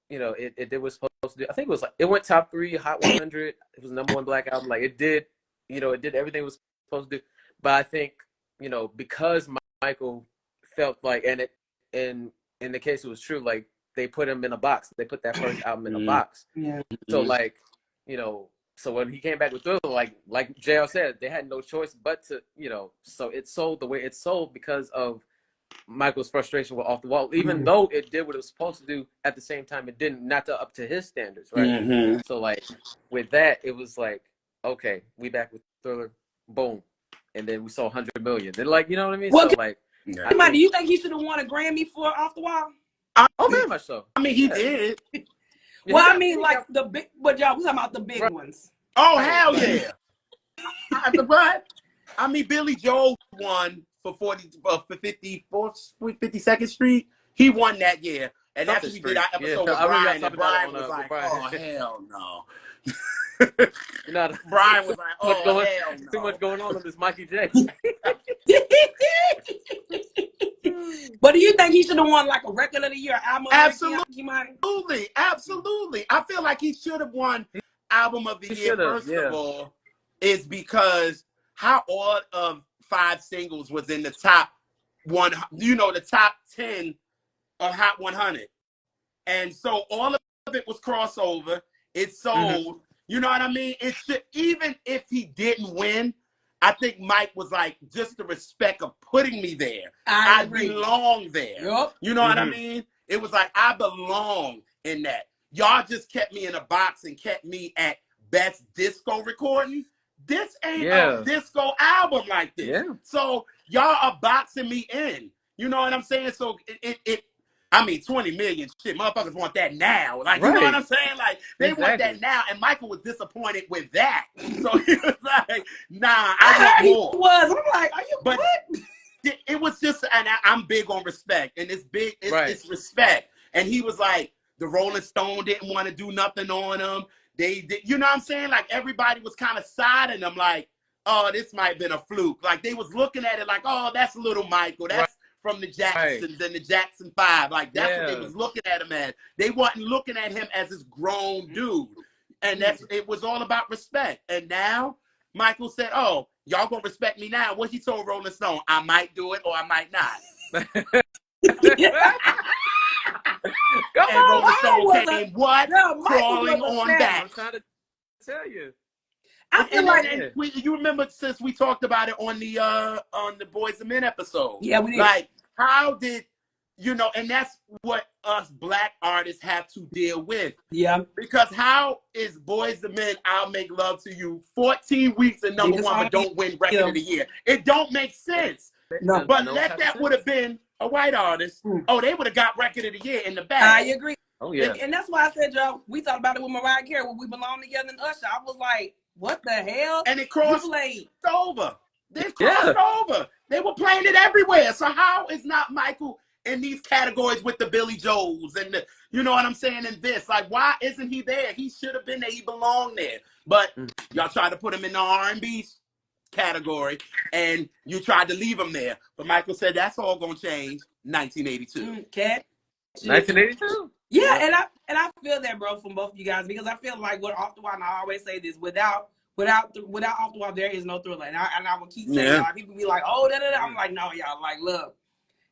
it did what it was supposed to do. I think it went top 3 Hot 100. It was the #1 Black album. Like it did everything it was supposed to do. But I think, because Michael felt like, and in the case it was true, like they put him in a box. They put that first album in a box. Yeah. So like, so when he came back with Thriller, like JR said, they had no choice but to, so it sold the way it sold because of Michael's frustration with Off the Wall. Even though it did what it was supposed to do, at the same time it didn't, not up to his standards, right? So like with that, it was like, okay, we back with Thriller, boom. And then we saw 100 million. Then like, you know what I mean? Well, so like, do you think he should have won a Grammy for Off the Wall? Oh, very much so. I mean, he did. Well, I mean, like the big, but y'all, we're talking about the big ones. Oh, hell yeah. But I mean, Billy Joel won for 52nd Street. He won that year. And that's what we did our episode with Brian. And Brian was like, oh, hell no. Brian was like, oh, hell no. Too much going on with this Mikey J. But do you think he should have won like a record of the year, album of the year? Absolutely. I feel like he should have won album of the year. First of all, is because how all of 5 singles was in the top one, the top 10 of Hot 100, and so all of it was crossover. It sold. You know what I mean? It should, even if he didn't win, I think Mike was like, just the respect of putting me there. I belong there. Yep. You know what I mean? It was like, I belong in that. Y'all just kept me in a box and kept me at best disco recording. This ain't a disco album like this. Yeah. So y'all are boxing me in. You know what I'm saying? So I mean, 20 million, shit, motherfuckers want that now. Like, you know what I'm saying? Like, they want that now. And Michael was disappointed with that. So he was like, nah, I want more. I'm like, are you what? It was just, and I'm big on respect. And it's respect. And he was like, the Rolling Stone didn't want to do nothing on him. They did, you know what I'm saying? Like, everybody was kind of siding them like, oh, this might have been a fluke. Like, they was looking at it like, oh, that's little Michael. That's from the Jacksons and the Jackson 5. Like, that's what they was looking at him as. They wasn't looking at him as this grown dude. And it was all about respect. And now Michael said, oh, y'all gonna respect me now. What he told Rolling Stone, I might do it or I might not. And Rolling Stone came crawling on back. I'm trying to tell you. I feel like you remember since we talked about it on the Boys and Men episode. Yeah, we did. Like, how did and that's what us black artists have to deal with. Yeah. Because how is Boys and Men, I'll Make Love to You 14 weeks and number one, but don't win record of the year? It don't make sense. No. But that would have been a white artist. Oh, they would have got record of the year in the bag. I agree. Oh yeah. And that's why I said, Joe, we talked about it with Mariah Carey when we belong together in Usher. I was like, what the hell? And it crossed over. They crossed over. They were playing it everywhere. So how is not Michael in these categories with the Billy Joels and the, you know what I'm saying, in this? Like, why isn't he there? He should have been there. He belonged there. But y'all tried to put him in the R&B category, and you tried to leave him there. But Michael said that's all gonna change. 1982. Cat. 1982. Yeah, and I feel that, bro, from both of you guys, because I feel like Off the Wall, and I always say this, without Off the Wall, there is no Thriller. And I will keep saying that. People be like, oh, da-da-da. I'm like, no, y'all, like, look,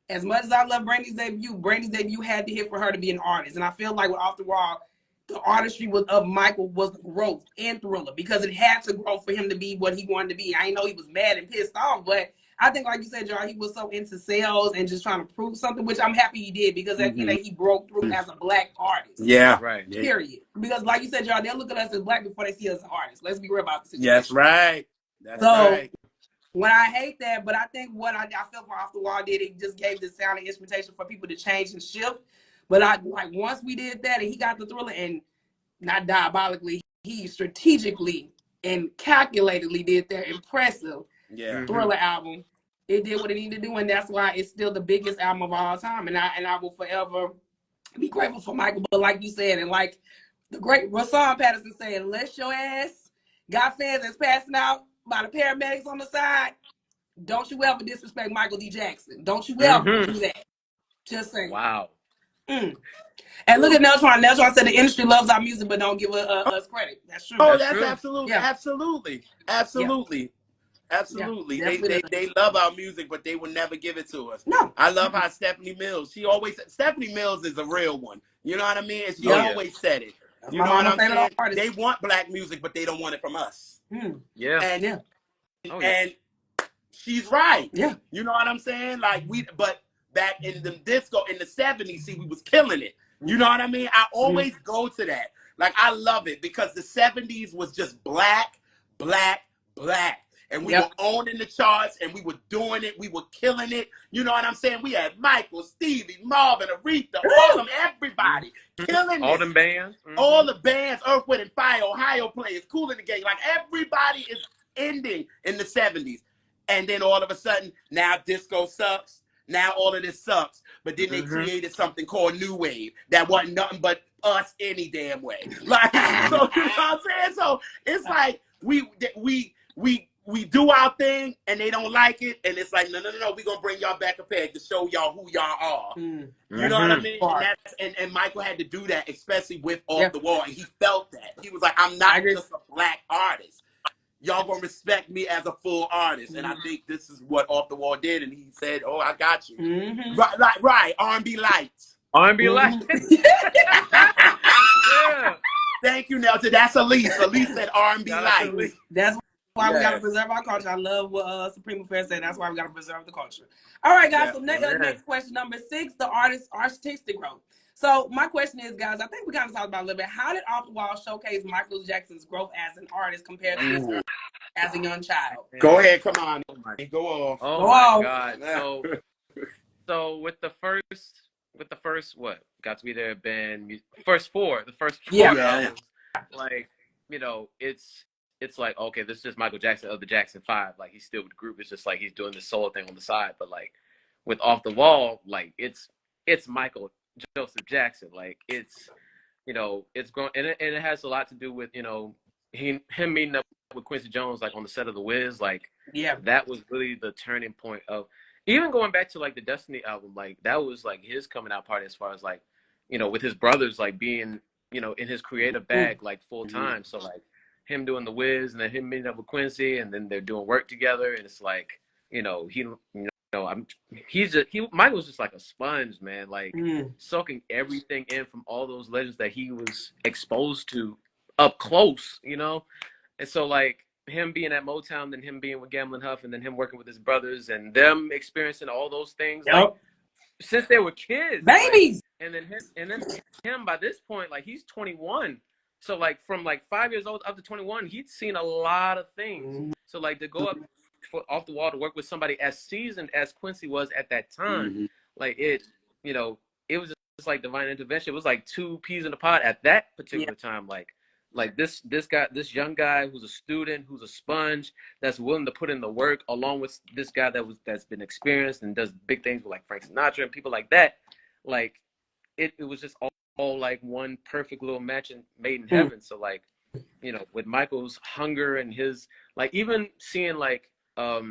as much as I love Brandy's debut had to hit for her to be an artist. And I feel like with Off the Wall, the artistry of Michael was growth and Thriller, because it had to grow for him to be what he wanted to be. I know he was mad and pissed off, but I think, like you said, Jar, he was so into sales and just trying to prove something, which I'm happy he did, because he broke through as a black artist. Yeah. Right. Period. Because, like you said, Jar, they'll look at us as black before they see us as artists. Let's be real about the situation. That's right. That's right. When I hate that, but I think what I feel for Off the Wall did, it just gave the sound and instrumentation for people to change and shift. But once we did that and he got the Thriller, and not diabolically, he strategically and calculatedly did that impressive Thriller album. It did what it needed to do, and that's why it's still the biggest album of all time. And I will forever be grateful for Michael. But like you said, and like the great Rashawn Patterson said, unless your ass got fans that's passing out by the paramedics on the side, don't you ever disrespect Michael D. Jackson. Don't you ever do that. Just saying. Wow. And look at Neltron. Neltron said the industry loves our music, but don't give us credit. That's true. Oh, that's true. Absolutely. Yeah, they love our music, but they will never give it to us. No. I love how Stephanie Mills, Stephanie Mills is a real one. You know what I mean? And she always said it. That's you know what I'm saying? Artist. They want black music, but they don't want it from us. Yeah. And she's right. Yeah. You know what I'm saying? Like, but back in the disco in the 70s, see, we was killing it. You know what I mean? I always go to that. Like, I love it because the 70s was just black. And we were owning the charts, and we were doing it. We were killing it. You know what I'm saying? We had Michael, Stevie, Marvin, Aretha, all of them, everybody killing all it. them bands. All the bands, Earth, Wind and Fire, Ohio Players, Kool in the Gang. Like, everybody is ending in the 70s. And then all of a sudden, now disco sucks. Now all of this sucks. But then they created something called New Wave that wasn't nothing but us any damn way. Like, so, you know what I'm saying? So it's like we we do our thing and they don't like it, and it's like, no, we're gonna bring y'all back a peg to show y'all who y'all are. You know what I mean? And Michael had to do that, especially with Off the Wall, and he felt that. He was like, I'm not just a black artist. Y'all gonna respect me as a full artist. And I think this is what Off the Wall did, and he said, oh, I got you. Right, R&B Lights. R&B Lights. Yeah. Thank you, Nelson. That's Elise. Elise said R&B Lights. That's why we gotta preserve our culture. I love what Supreme Affair said. That's why we gotta preserve the culture. All right, guys. So next question, number 6, the artist's artistic growth. So my question is, guys, I think we kind of talked about a little bit. How did Off the Wall showcase Michael Jackson's growth as an artist compared to his growth as a young child? Go ahead, come on. Go off. Oh my God. So with the first what got to be there band the first four albums, like, you know, it's like, okay, this is just Michael Jackson of the Jackson 5. Like, he's still with the group. It's just like he's doing this solo thing on the side. But like with Off the Wall, like it's Michael Joseph Jackson. Like, it's, you know, it's going, and it has a lot to do with, you know, him meeting up with Quincy Jones, like on the set of The Wiz. Like, that was really the turning point of, even going back to like the Destiny album, like that was like his coming out party as far as like, you know, with his brothers, like being, you know, in his creative bag, like full time. So like him doing The Wiz and then him meeting up with Quincy and then they're doing work together. And it's like, you know, Michael's just like a sponge, man, like soaking everything in from all those legends that he was exposed to up close, you know? And so like, him being at Motown, then him being with Gamble Huff, and then him working with his brothers and them experiencing all those things like since they were kids, babies. Like, and then him by this point, like he's 21. So like from like 5 years old up to 21, he'd seen a lot of things. So like to go up Off the Wall to work with somebody as seasoned as Quincy was at that time, like it, you know, it was just like divine intervention. It was like 2 peas in a pod at that particular time. Like this young guy who's a student, who's a sponge, that's willing to put in the work, along with this guy that's been experienced and does big things with like Frank Sinatra and people like that. Like it was just all like one perfect little match made in heaven. So like, you know, with Michael's hunger and his, like, even seeing like how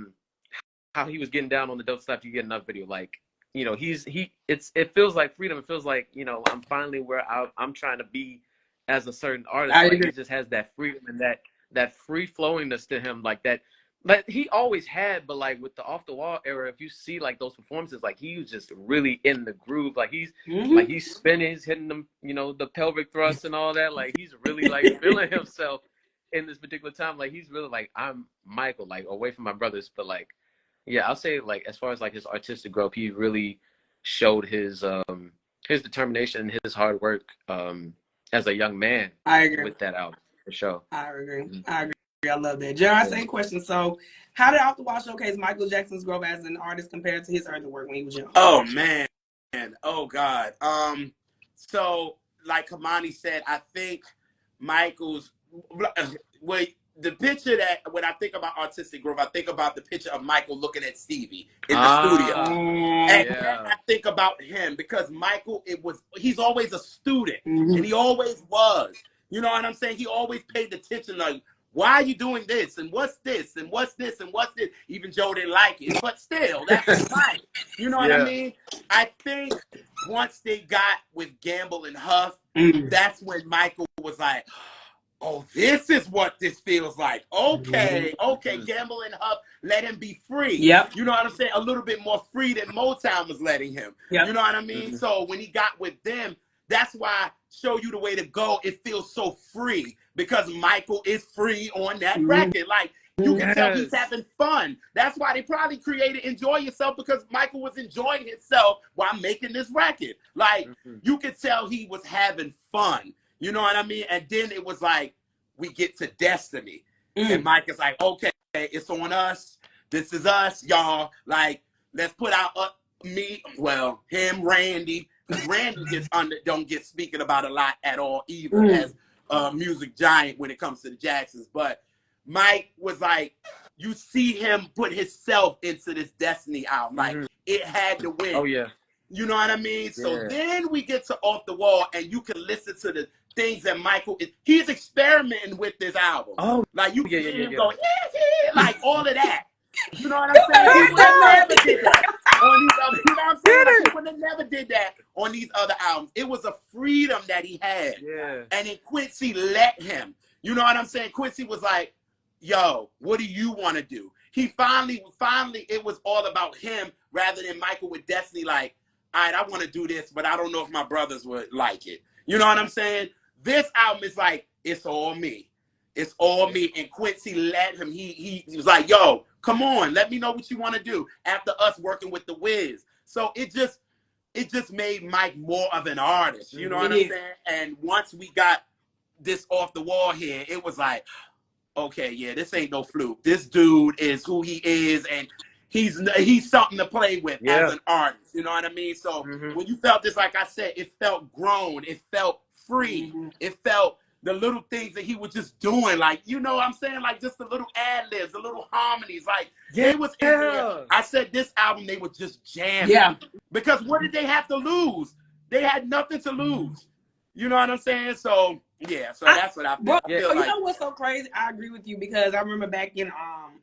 he was getting down on the dope stuff, you get another video, like, you know, it feels like freedom. It feels like, you know, I'm finally where I'm trying to be as a certain artist. Like, he just has that freedom and that free flowingness to him, like that he always had. But like with the Off the Wall era, if you see like those performances, like he was just really in the groove. Like he's like he's spinning, he's hitting them, you know, the pelvic thrust and all that. Like he's really like feeling himself in this particular time. Like he's really like, I'm Michael, like away from my brothers. But like, yeah, I'll say like as far as like his artistic growth, he really showed his determination, his hard work as a young man. I agree with that album for sure. I agree. I love that. JR, same question. So how did Off the Wall showcase Michael Jackson's growth as an artist compared to his early work when he was young? Oh man. Oh God. So like Kemani said, I think Michael's the picture that when I think about artistic growth, I think about the picture of Michael looking at Stevie in the studio. And I think about him because Michael, he's always a student and he always was. You know what I'm saying? He always paid attention, like, why are you doing this? And what's this? And what's this? And what's this? Even Joe didn't like it, but still, that's right. You know what I mean? I think once they got with Gamble and Huff, that's when Michael was like, oh, this is what this feels like. Okay, Gamble and Huff, let him be free. Yep. You know what I'm saying? A little bit more free than Motown was letting him. Yep. You know what I mean? So when he got with them, that's why Show You the Way to Go, it feels so free because Michael is free on that record. Like, you can tell he's having fun. That's why they probably created Enjoy Yourself, because Michael was enjoying himself while making this record. Like, you could tell he was having fun. You know what I mean? And then it was like, we get to Destiny. And Mike is like, okay, it's on us. This is us, y'all. Like, let's put out him, Randy. Because Randy don't get speaking about a lot at all either as a music giant when it comes to the Jacksons. But Mike was like, you see him put himself into this Destiny album. Like, it had to win. Oh, yeah. You know what I mean? So then we get to Off the Wall, and you can listen to the things that he's experimenting with this album. Oh, like you can hear him go, yeah, like all of that. You know what I'm saying? He would have never did that on these other. You know what I'm saying? Like, he would have never did that on these other albums. It was a freedom that he had. Yeah. And then Quincy let him. You know what I'm saying? Quincy was like, yo, what do you want to do? He finally, it was all about him rather than Michael with Destiny like, all right, I want to do this, but I don't know if my brothers would like it. You know what I'm saying? This album is like, it's all me. It's all me. And Quincy let him. He was like, yo, come on, let me know what you want to do after us working with the Wiz. So it just made Mike more of an artist. You know what I'm saying? And once we got this off the wall here, it was like, okay, yeah, this ain't no fluke. This dude is who he is, and he's something to play with as an artist. You know what I mean? So when you felt this, like I said, it felt grown. It felt free. It felt the little things that he was just doing, like, you know what I'm saying? Like, just the little ad-libs, the little harmonies. Like, they was in there. I said this album, they were just jamming. Yeah. Because what did they have to lose? They had nothing to lose. You know what I'm saying? So, yeah, so that's what I feel. Bro, I feel you like, know what's so crazy? I agree with you because I remember back in,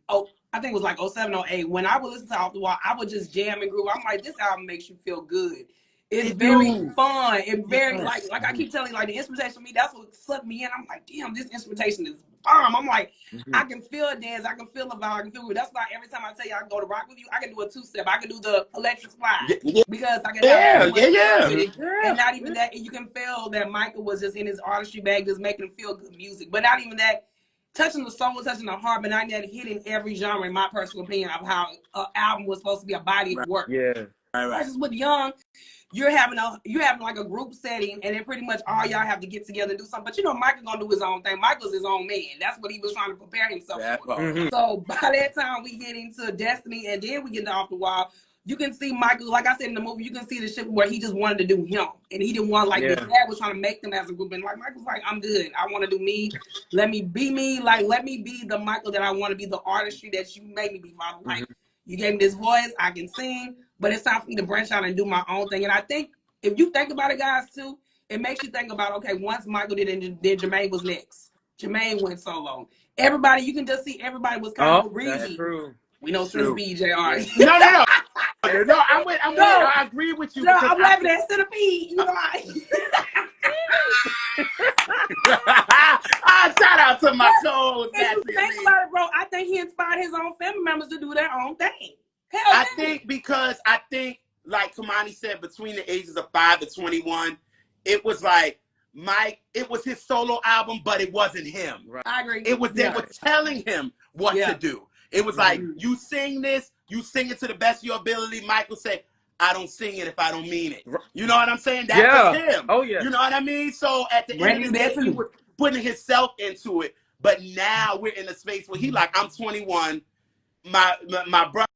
I think it was like 07, 08, when I would listen to Off the Wall, I would just jam and groove. I'm like, this album makes you feel good. It's very fun. It's very, like I keep telling you, like, the instrumentation for me, that's what sucked me in. I'm like, damn, this instrumentation is bomb. I'm like, I can feel a dance. I can feel a vibe. I can feel it. That's why every time I tell you I can go to rock with you, I can do a two-step. I can do the electric slide because I can have with it. And not even that, you can feel that Michael was just in his artistry bag, just making him feel good music. But not even that, touching the soul, touching the heart, but not that hitting every genre, in my personal opinion, of how an album was supposed to be a body of work. Yeah. Versus with Young, you're having like a group setting, and then pretty much all y'all have to get together and do something. But you know, Michael's gonna do his own thing. Michael's his own man. That's what he was trying to prepare himself for. So by that time, we get into Destiny, and then we get Off the Wall. You can see Michael, like I said in the movie, you can see the shit where he just wanted to do him, and he didn't want the dad was trying to make them as a group, and like Michael's like, I'm good. I want to do me. Let me be me. Like, let me be the Michael that I want to be, the artistry that you made me be. Father. Like, you gave me this voice, I can sing, but it's time for me to branch out and do my own thing. And I think if you think about it, guys, too, it makes you think about, okay, once Michael did it, then Jermaine was next. Jermaine went solo. Everybody, you can just see everybody was kind of greedy. That's true. We know Centipede, JR. No, I agree with you. No, I'm laughing at Centipede. You know, shout out to my soul. If you think about it, bro, I think he inspired his own family members to do their own thing. Hell, I think like Kemani said, between the ages of 5 to 21, it was like it was his solo album, but it wasn't him. Right. I agree. It was they were telling him what to do. It was like, you sing this, you sing it to the best of your ability. Michael said, I don't sing it if I don't mean it. You know what I'm saying? That was him. Oh, yeah. You know what I mean? So at the end of the day, he was putting himself into it. But now we're in a space where he like, I'm 21. My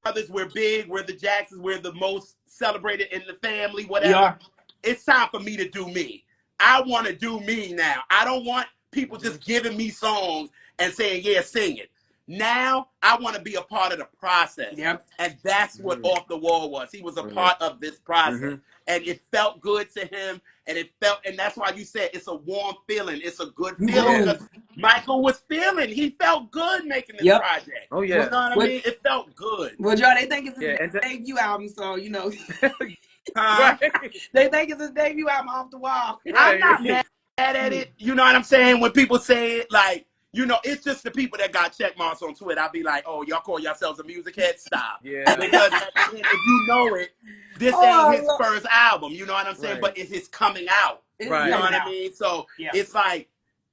brothers, we're big. We're the Jacksons. We're the most celebrated in the family, whatever. It's time for me to do me. I want to do me now. I don't want people just giving me songs and saying, yeah, sing it. Now I want to be a part of the process. And that's what Off the Wall was. He was a part of this process. And it felt good to him. And that's why you said it's a warm feeling. It's a good feeling because Michael was feeling. He felt good making this project. Oh, yeah. You know what I mean? It felt good. Well, Joe, they think it's his debut album, so, you know. They think it's his debut album, Off the Wall. I'm not mad at it. You know what I'm saying? When people say it, like, you know, it's just the people that got check marks on Twitter. I'll be like, oh, y'all call yourselves a music head? Stop. Because if you know it, this ain't his first album. You know what I'm saying? But it's his coming out. You know what I mean? So it's like,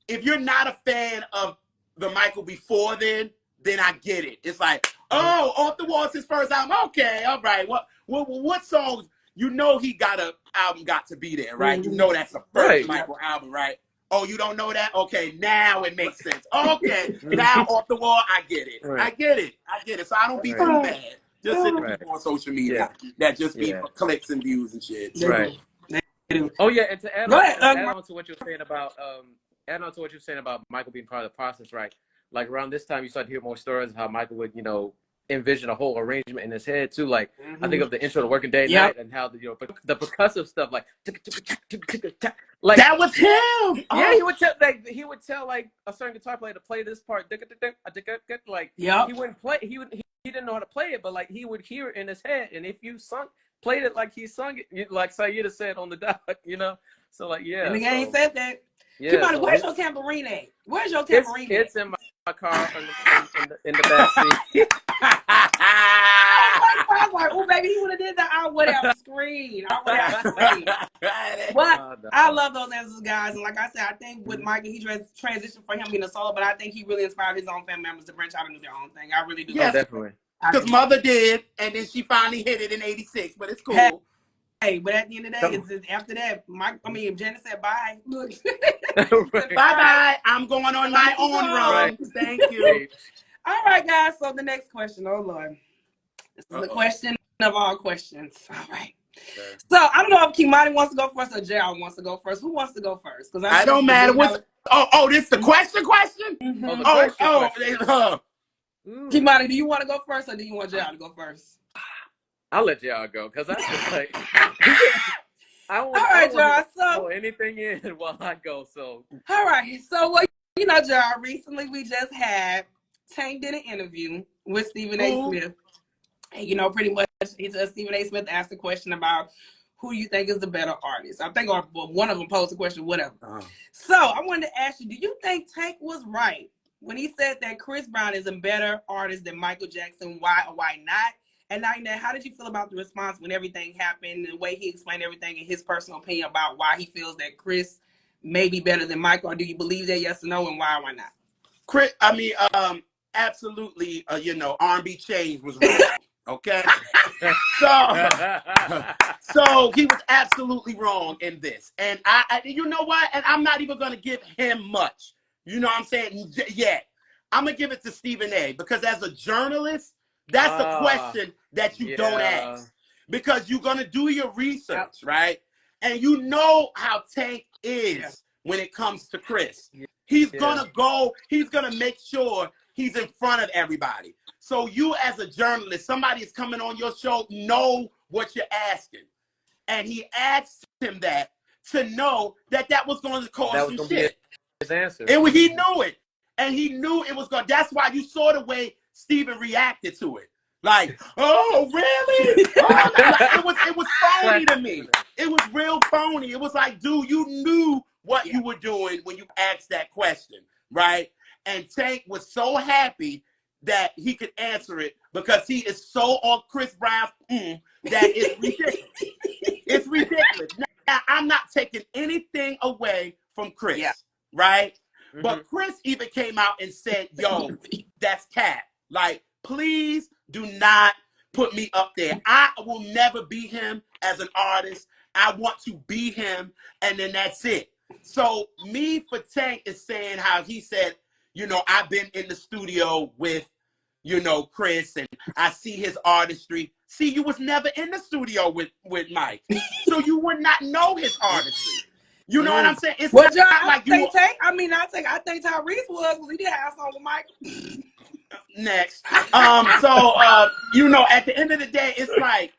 if you're not a fan of the Michael before then I get it. It's like, oh, Off the Wall is his first album. Okay, all right. What songs? You know he got a album got to be there, right? You know that's the first Michael album, right? Oh, you don't know that? Okay, now it makes sense. Okay, now Off the Wall, I get it. I get it. So I don't be too bad. Just hit the people on social media that just be for clicks and views and shit. Right. Oh yeah, and to add on to what you're saying about Michael being part of the process, right? Like around this time, you start to hear more stories of how Michael would, you know, envision a whole arrangement in his head too. Like I think of the intro to Working Day Night and how the the percussive stuff like that was him. Yeah, he would tell like a certain guitar player to play this part. Like he wouldn't play. He didn't know how to play it, but like he would hear it in his head. And if you played it like he sung it, like Sayida said on the doc, you know. So like And the guy said that. Yeah, Kemani, where's your tambourine at? Where's your tambourine? It's in my car in the back seat. I was like, oh baby, he would have did that. I would have screamed. But I love those answers, guys. And like I said, I think with Michael, he transitioned for him being a solo, but I think he really inspired his own family members to branch out and do their own thing. I really do. Yeah, definitely. Because Mother did, and then she finally hit it in '86. But it's cool. Hey, but at the end of the day, it's after that, Janet said bye. Look. Bye. I'm going on my own run. Thank you. All right, guys. So the next question. Oh, Lord. This is the question of all questions. All right. Okay. So I don't know if Kemani wants to go first or JR wants to go first. Who wants to go first? Because I don't matter. This is the question? Mm-hmm. Kemani, do you want to go first or do you want JR to go first? I'll let JR go because I just like I won't throw anything in while I go. So all right. So JR, recently we just had Tank did an interview with Stephen A. Smith. And pretty much Stephen A. Smith asked a question about who you think is the better artist. I think one of them posed a question, whatever. So I wanted to ask you, do you think Tank was right when he said that Chris Brown is a better artist than Michael Jackson? Why or why not? And now, how did you feel about the response when everything happened, the way he explained everything and his personal opinion about why he feels that Chris may be better than Michael? Or do you believe that, yes or no, and why or why not? Chris, absolutely, R&B Change was wrong. Okay? So he was absolutely wrong in this. And I you know what? And I'm not even going to give him much. You know what I'm saying? Yet. I'm going to give it to Stephen A. because as a journalist, that's a question that you don't ask. Because you're going to do your research, right? And you know how Tank is when it comes to Chris. He's going to make sure he's in front of everybody. So you as a journalist, somebody is coming on your show, know what you're asking. And he asked him that to know that was going to cause some shit. His answer. He knew it. And he knew it was going to. That's why you saw the way Steven reacted to it. Like, oh, really? It was phony to me. It was real phony. It was like, dude, you knew what you were doing when you asked that question, right? And Tank was so happy that he could answer it because he is so on Chris Brown's that it's ridiculous. It's ridiculous. Now, I'm not taking anything away from Chris, right? Mm-hmm. But Chris even came out and said, yo, that's cat. Like, please do not put me up there. I will never be him as an artist. I want to be him, and then that's it. So me for Tank is saying how he said, I've been in the studio with, Chris, and I see his artistry. See, you was never in the studio with Mike, so you would not know his artistry. You know what I'm saying? It's not like you. Tank, I think Tyrese was because he did have a song with Mike. Next, at the end of the day, it's like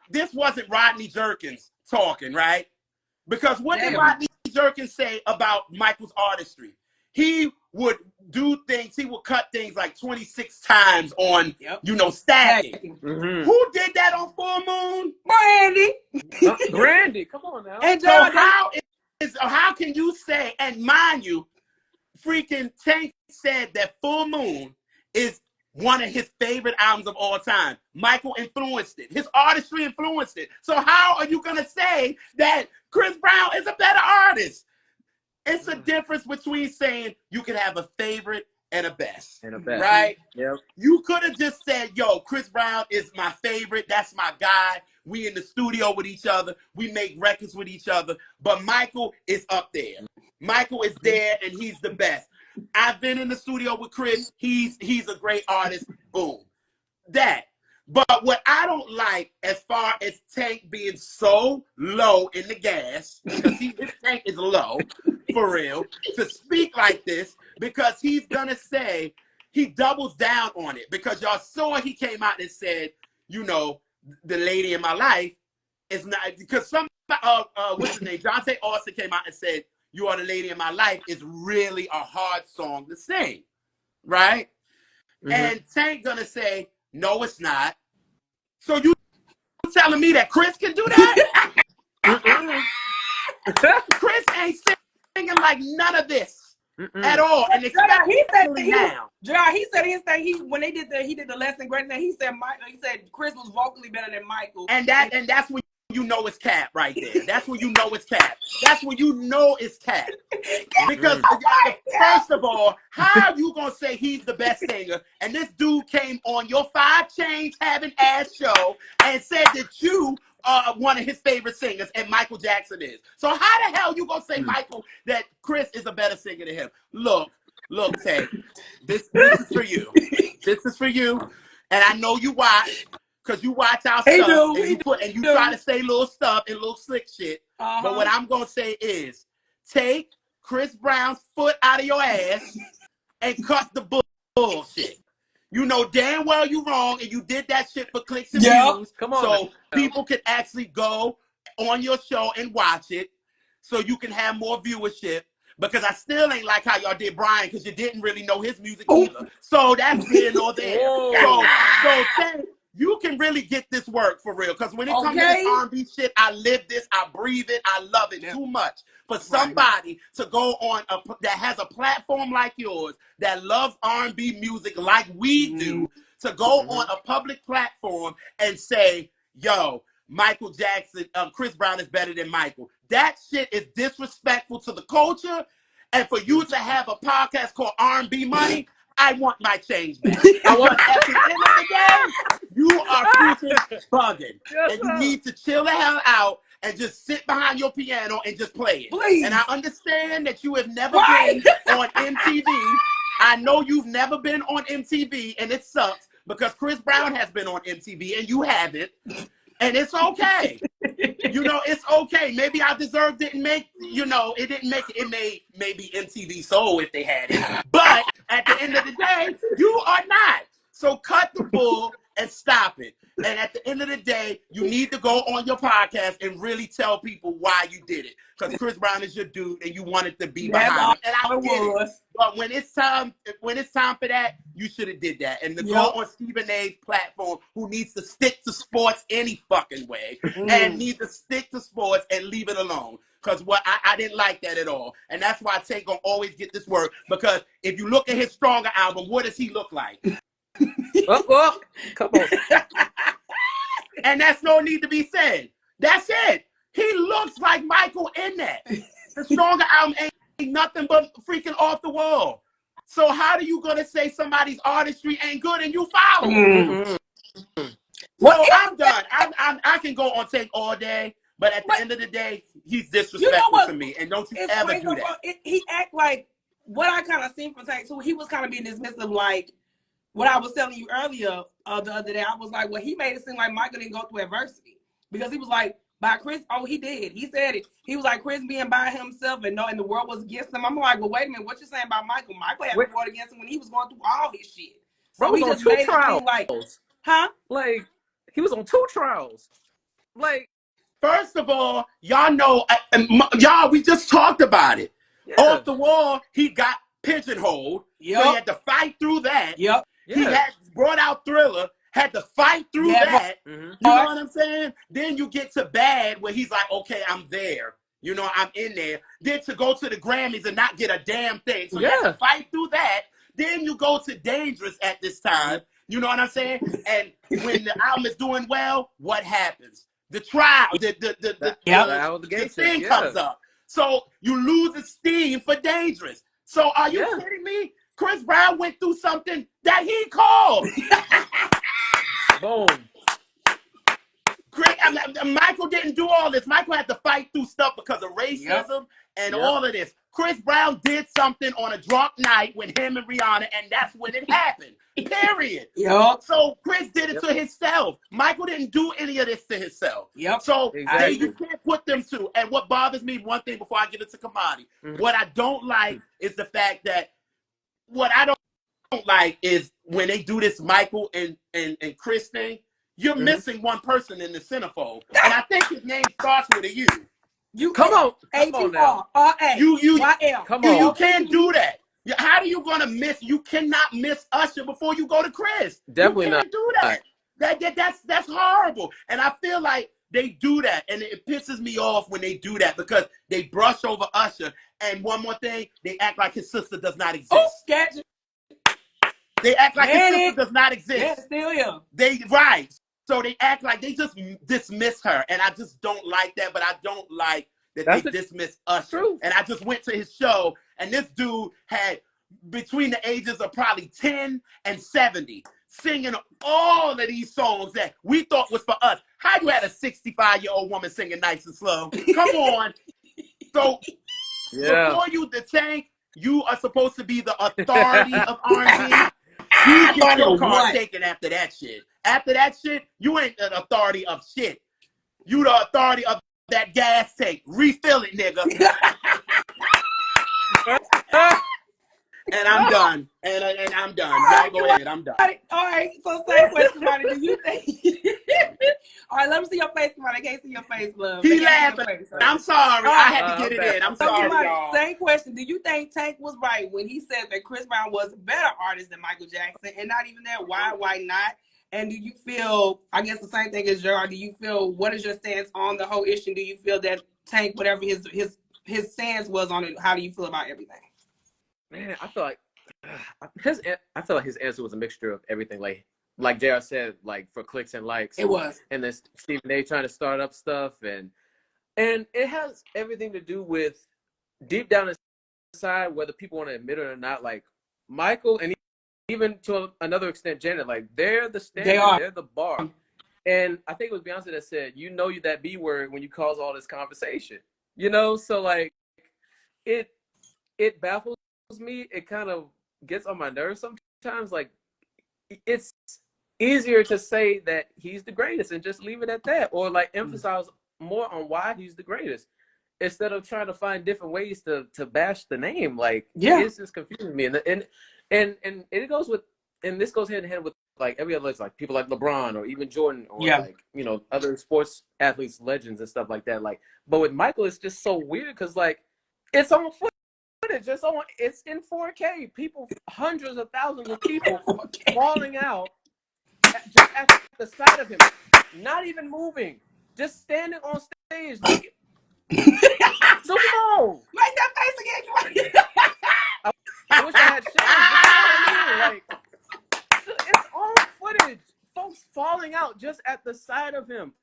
this wasn't Rodney Jerkins talking, right? Because what did Rodney Jerkins say about Michael's artistry? He would do things, he would cut things like 26 times on, stacking. Mm-hmm. Who did that on Full Moon? Brandy, come on now. And so how can you say, and mind you, freaking Tank said that Full Moon is one of his favorite albums of all time. Michael influenced it. His artistry influenced it. So how are you going to say that Chris Brown is a better artist? It's a difference between saying you can have a favorite and a best. Right? Yep. You could have just said, yo, Chris Brown is my favorite. That's my guy. We in the studio with each other. We make records with each other. But Michael is up there. Michael is there, and he's the best. I've been in the studio with Chris. He's a great artist. Boom. That. But what I don't like as far as Tank being so low in the gas, because his tank is low, for real, to speak like this, because he's going to say he doubles down on it because y'all saw he came out and said, you know, the lady in my life is not, because some, what's his name? Jonte Austin came out and said, you are the lady in my life is really a hard song to sing, right? And Tank gonna say, no, it's not. So you telling me that Chris can do that? Chris ain't singing like none of this. At all, and especially now. He said his thing. When he did the Less Than Great thing. He said Chris was vocally better than Michael. And that's when you know it's cap right there. That's when you know it's cap. That's when you know it's cap. Because first of all, how are you gonna say he's the best singer? And this dude came on your 5 Chainz having ass show and said that you are one of his favorite singers, and Michael Jackson is. So how the hell you gonna say Michael that Chris is a better singer than him? Look, Tay, this is for you. This is for you, and I know you watch. Because you watch our stuff and you try to say little stuff and little slick shit. But what I'm going to say is take Chris Brown's foot out of your ass and cut the bullshit. You know damn well you wrong and you did that shit for clicks and views. Come on, so people can actually go on your show and watch it so you can have more viewership. Because I still ain't like how y'all did Brian because you didn't really know his music either. So that's here nor there. So say, you can really get this work for real. Because when it comes to this R&B shit, I live this, I breathe it, I love it too much. For somebody to go on that has a platform like yours, that loves R&B music like we do, to go on a public platform and say, yo, Michael Jackson, Chris Brown is better than Michael. That shit is disrespectful to the culture. And for you to have a podcast called R&B Money, I want my change back. I want at the end of the day, you are freaking bugging. And you need to chill the hell out and just sit behind your piano and just play it. Please. And I understand that you have never been on MTV. I know you've never been on MTV, and it sucks because Chris Brown has been on MTV and you haven't. And it's okay. You know, it's okay. Maybe I Deserve didn't make, you know, it didn't make it. It made maybe MTV Soul if they had it. But at the end of the day, you are not. So cut the bull and stop it. And at the end of the day, you need to go on your podcast and really tell people why you did it. Because Chris Brown is your dude and you wanted to be behind him. And I get it. But when it's time for that, you should have did that. And to go on Stephen A's platform, who needs to stick to sports any fucking way, and needs to stick to sports and leave it alone. Because I didn't like that at all. And that's why Tank gonna always get this work. Because if you look at his Stronger album, what does he look like? Come on. And that's no need to be said. That's it. He looks like Michael in that. The Stronger album ain't nothing but freaking off the wall. So how are you gonna say somebody's artistry ain't good and you follow? Well, I'm done. I can go on Tank all day, but at the end of the day, he's disrespectful to me. And don't you ever do that. He act like what I kind of seen from Tank too. He was kind of being dismissive, like what I was telling you earlier the other day. I was like, well, he made it seem like Michael didn't go through adversity because he was like, by Chris, he did. He said it. He was like, Chris being by himself and the world was against him. I'm like, well, wait a minute, what you saying about Michael? Michael had the world against him when he was going through all his shit. So he just made it seem like, like he was on 2 trials. Like, first of all, y'all know, y'all, we just talked about it. Off the wall, he got pigeonholed. So he had to fight through that. He had brought out Thriller, had to fight through that. You know what I'm saying? Then you get to Bad, where he's like, okay, I'm there. You know, I'm in there. Then to go to the Grammys and not get a damn thing. So you have to fight through that. Then you go to Dangerous at this time. You know what I'm saying? And when the album is doing well, what happens? The trial, the thing comes up. So you lose esteem for Dangerous. So are you kidding me? Chris Brown went through something that he caused. Boom. Michael didn't do all this. Michael had to fight through stuff because of racism and all of this. Chris Brown did something on a drunk night with him and Rihanna, and that's when it happened. Period. So Chris did it to himself. Michael didn't do any of this to himself. So you can't put them two. And what bothers me, one thing before I get into Kemani, what I don't like is the fact that what I don't like is when they do this Michael and Chris thing, you're missing one person in the centerfold. And I think his name starts with a U. Come on now. You can't do that. How are you gonna miss? You cannot miss Usher before you go to Chris. Definitely you can't do that. That's horrible. And I feel like they do that, and it pisses me off when they do that because they brush over Usher. And one more thing, they act like his sister does not exist. Oh, gotcha. They act like his sister does not exist. Yeah, still here. Right. So they act like they just dismiss her, and I just don't like that. But I don't like that they dismiss Usher. And I just went to his show, and this dude had between the ages of probably 10 and 70 singing all of these songs that we thought was for us. How you had a 65-year-old woman singing Nice and Slow? Come on. So before you the Tank, you are supposed to be the authority of R&B. You get your card taken after that shit. After that shit, you ain't the authority of shit. You the authority of that gas tank. Refill it, nigga. And I'm done. And I'm done. Y'all go ahead. I'm done. All right. So same question, Monty. Do you think? All right. Let me see your face, Monty. I can't see your face, love. He laughing. I'm sorry. I had to get it in. I'm sorry, y'all. Same question. Do you think Tank was right when he said that Chris Brown was a better artist than Michael Jackson? And not even that. Why not? And do you feel? I guess the same thing as JR. Do you feel? What is your stance on the whole issue? Do you feel that Tank, whatever his stance was on it, how do you feel about everything? Man, I feel like his answer was a mixture of everything. Like JR said, like for clicks and likes. It was. And then Stephen A. trying to start up stuff, and it has everything to do with deep down inside, whether people want to admit it or not. Like Michael and even to another extent, Janet, like they're the standard, they're the bar. And I think it was Beyoncé that said, "You know that B word when you cause all this conversation." You know, so like it baffles me. It kind of gets on my nerves sometimes. Like it's easier to say that he's the greatest and just leave it at that, or like emphasize more on why he's the greatest instead of trying to find different ways to bash the name. Like it's just confusing me. And it goes with, and this goes hand in hand with like every other, like people like LeBron or even Jordan or like, you know, other sports athletes, legends and stuff like that. Like, but with Michael, it's just so weird because like it's on footage. It's in 4K. People, hundreds of thousands of people falling out just at the side of him, not even moving, just standing on stage. Like, Super Bowl. Make that face again. I wish I had shit. Like, it's on footage. Folks falling out just at the side of him.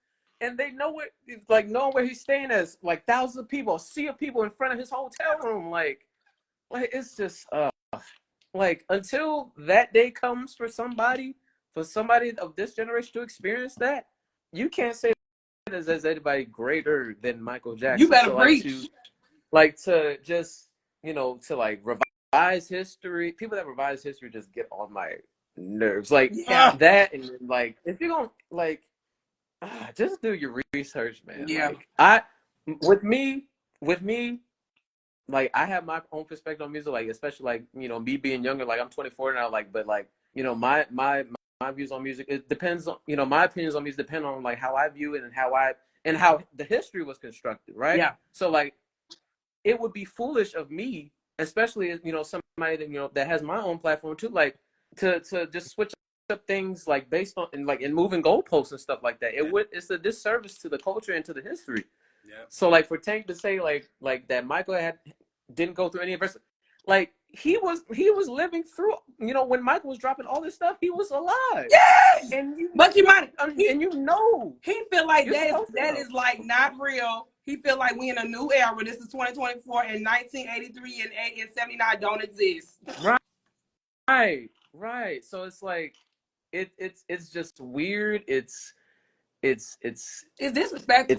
And they know knowing where he's staying as like thousands of people, a sea of people in front of his hotel room. Like it's just like until that day comes for somebody of this generation to experience that, you can't say there's anybody greater than Michael Jackson. You better preach. To just, you know, to like revise history. People that revise history just get on my nerves. Like that, and like if you're gonna like just do your research, man. Yeah. Like, with me, like I have my own perspective on music, like especially like, you know, me being younger, like I'm 24 now, like, but like, you know, my views on music, it depends on, you know, my opinions on music depend on like how I view it and how the history was constructed, right? Yeah. So like it would be foolish of me, especially, you know, somebody that, you know, that has my own platform too, like to just switch up things like based on and moving goalposts and stuff like that. It's a disservice to the culture and to the history. Yeah. So like for Tank to say like that Michael didn't go through any adversity, like he was living through, you know, when Michael was dropping all this stuff, he was alive. Yes. And but you might and you know he feel like that is like not real. He feel like we in a new era. This is 2024 and 1983 and 79 don't exist. Right. So it's like it's just weird. It's disrespectful.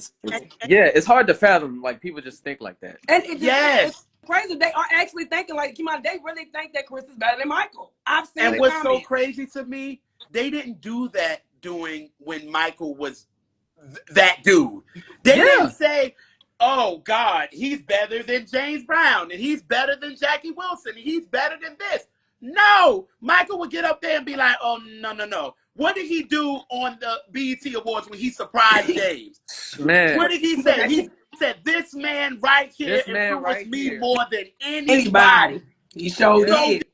It's hard to fathom. Like people just think like that. And it's crazy. They are actually thinking like, Kemani, they really think that Chris is better than Michael. I've seen. And what's so crazy to me, they didn't do that when Michael was that dude. They didn't say, "Oh God, he's better than James Brown, and he's better than Jackie Wilson, and he's better than this." No, Michael would get up there and be like, "Oh no. What did he do on the BET Awards when he surprised Dave? Man, What did he say? He said, "This man right here influenced me more than anybody." He showed it.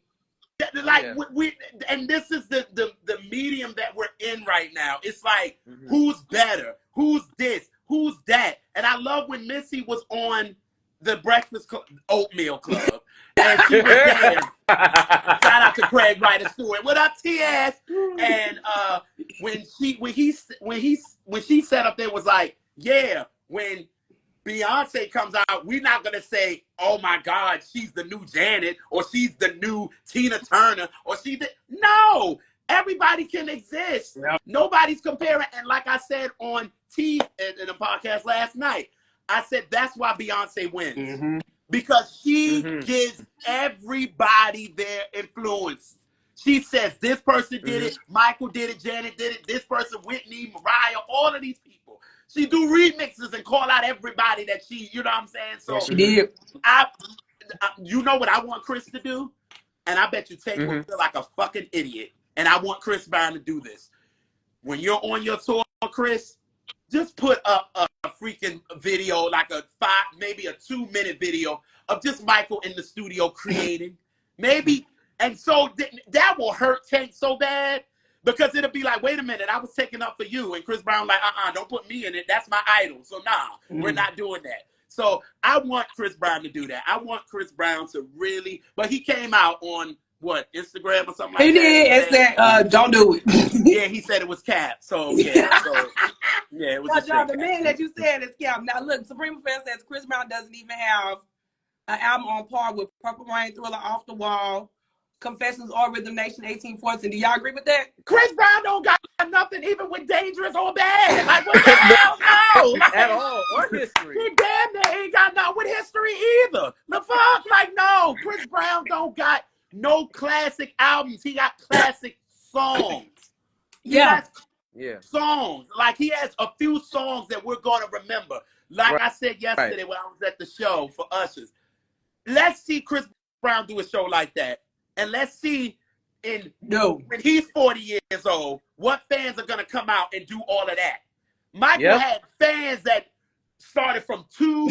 Like we and this is the medium that we're in right now. It's like who's better, who's this, who's that. And I love when Missy was on the Breakfast Oatmeal Club and she was there. Shout out to Craig Ryder Stewart. What up, TS? And when she sat up there was like, yeah, when Beyonce comes out, we're not going to say, oh my God, she's the new Janet or she's the new Tina Turner or no, everybody can exist. Yep. Nobody's comparing. And like I said on in a podcast last night, I said that's why Beyonce wins because she gives everybody their influence. She says this person did it, Michael did it, Janet did it, this person, Whitney, Mariah, all of these people. She do remixes and call out everybody that she, you know what I'm saying? So she did. You know what I want Chris to do? And I bet you Tate will feel like a fucking idiot. And I want Chris Brown to do this. When you're on your tour, Chris, just put up a freaking video, like maybe a 2-minute video of just Michael in the studio creating. Maybe, and so that will hurt Tate so bad. Because it'll be like, wait a minute, I was taking up for you. And Chris Brown like, don't put me in it. That's my idol. So we're not doing that. So I want Chris Brown to do that. I want Chris Brown to really, but he came out on what, Instagram or something like that? He did and said, don't do it. Yeah, he said it was cap. So yeah, it was the man that you said is cap. Now look, Supreme Affair says Chris Brown doesn't even have an album on par with Purple Rain, Thriller, Off the Wall, Confessions, or Rhythm Nation 1814. Do y'all agree with that? Chris Brown don't got nothing even with Dangerous or Bad. Like, what the hell? No. Like, at all. Or History. He damn near ain't got nothing with History either. The fuck? Like, no. Chris Brown don't got no classic albums. He got classic songs. Yeah. Songs. Like, he has a few songs that we're going to remember. Like I said yesterday when I was at the show for Ushers. Let's see Chris Brown do a show like that. And let's see when he's 40 years old, what fans are going to come out and do all of that. Michael had fans that started from 2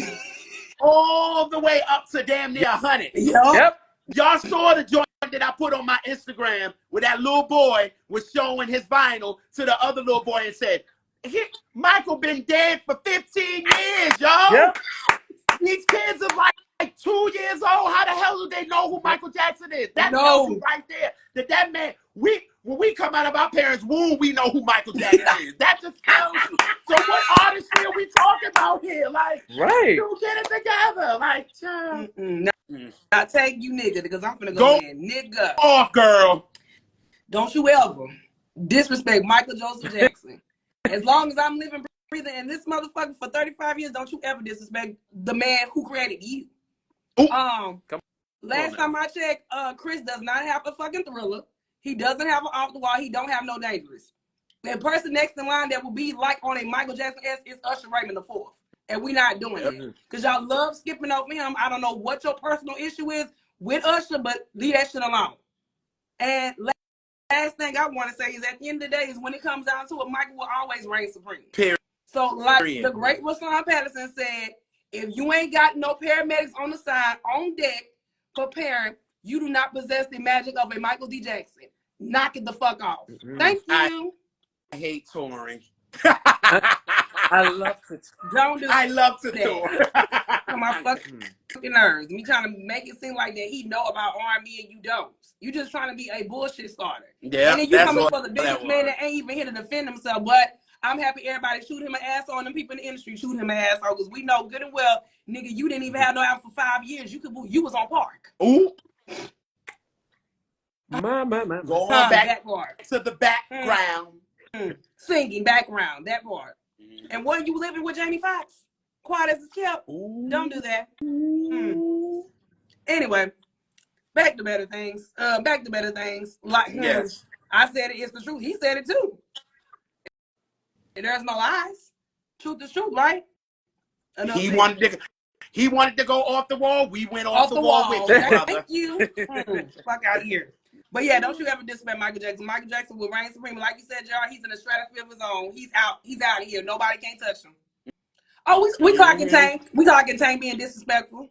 all the way up to damn near 100. Yep. Y'all saw the joint that I put on my Instagram where that little boy was showing his vinyl to the other little boy and said, Michael been dead for 15 years, y'all. Yep. These kids are like 2 years old. How the hell do they know who Michael Jackson is? That tells you right there that man, when we come out of our parents' womb, we know who Michael Jackson is. That just tells you. So what artistry are we talking about here? Like, you get it together. Like, I'll take you nigga because I'm gonna go in. Nigga. Off, girl. Don't you ever disrespect Michael Joseph Jackson. As long as I'm living, breathing in this motherfucker for 35 years, don't you ever disrespect the man who created you. Last time I checked, Chris does not have a fucking Thriller. He doesn't have an Off the Wall. He don't have no Dangerous. The person next in line that will be like on a Michael Jackson S is Usher Raymond IV. And we're not doing it. Because y'all love skipping over him. I don't know what your personal issue is with Usher, but leave that shit alone. And last thing I want to say is at the end of the day is when it comes down to it, Michael will always reign supreme. Period. So like the great Rashawn Patterson said, if you ain't got no paramedics on the side, on deck, preparing, you do not possess the magic of a Michael D. Jackson. Knock it the fuck off. Thank you. I hate touring. I love to I love to tour. My fucking nerves. Me trying to make it seem like that he know about R&B and you don't. You just trying to be a bullshit starter. Yeah, and then you coming for the biggest man that ain't even here to defend himself. But I'm happy everybody shoot him an ass on. Them people in the industry shoot him an ass on because we know good and well, nigga, you didn't even have no album for 5 years. You was on Park. Ooh. Going back to the background. Singing background, that part. And when you living with Jamie Foxx, quiet as it's kept. Don't do that. Anyway, back to better things. Like yes. I said it's the truth. He said it too. And there's no lies. Truth is truth, right? He wanted to go off the wall. We went off the wall with you, brother. Thank you. Fuck out here. But yeah, don't you ever disrespect Michael Jackson. Michael Jackson will reign supreme. Like you said, JR, he's in the stratosphere of his own. He's out of here. Nobody can't touch him. Oh, we clocking Tank. We clocking Tank being disrespectful.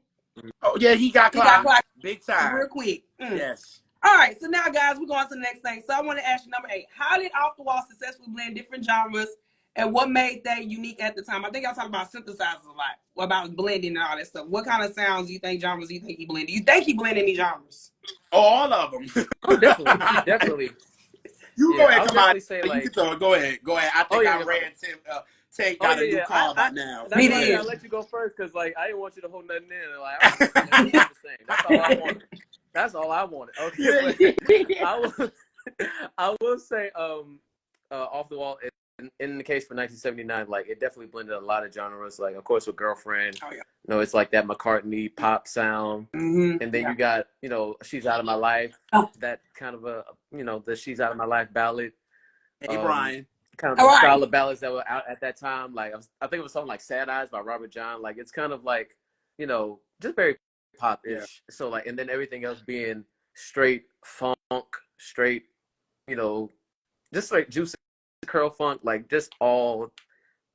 Oh yeah, he got clocked big time. Real quick. Yes. All right, so now guys, we're going to the next thing. So I want to ask you number 8. How did Off the Wall successfully blend different genres, and what made that unique at the time? I think y'all talking about synthesizers a lot, about blending and all that stuff. What kind of sounds genres do you think he blended? You think he blended any genres? All of them. Oh, definitely. You go ahead, Kemani. Say, like, you can go ahead. I think I ran Tank got a new car by now. That's why I let you go first, because like I didn't want you to hold nothing in. Like I'm the same. That's all I wanted. That's all I wanted. Okay, but I will say Off the Wall in the case for 1979, like it definitely blended a lot of genres. Like of course with Girlfriend, it's like that McCartney pop sound, and then you got She's Out of My Life, that kind of the She's Out of My Life ballad. Hey Brian. Kind of the style of ballads that were out at that time. Like I think it was something like Sad Eyes by Robert John. Like it's kind of like, just very pop-ish. Yeah. So like, and then everything else being straight funk, straight, just like juicy curl funk, like just all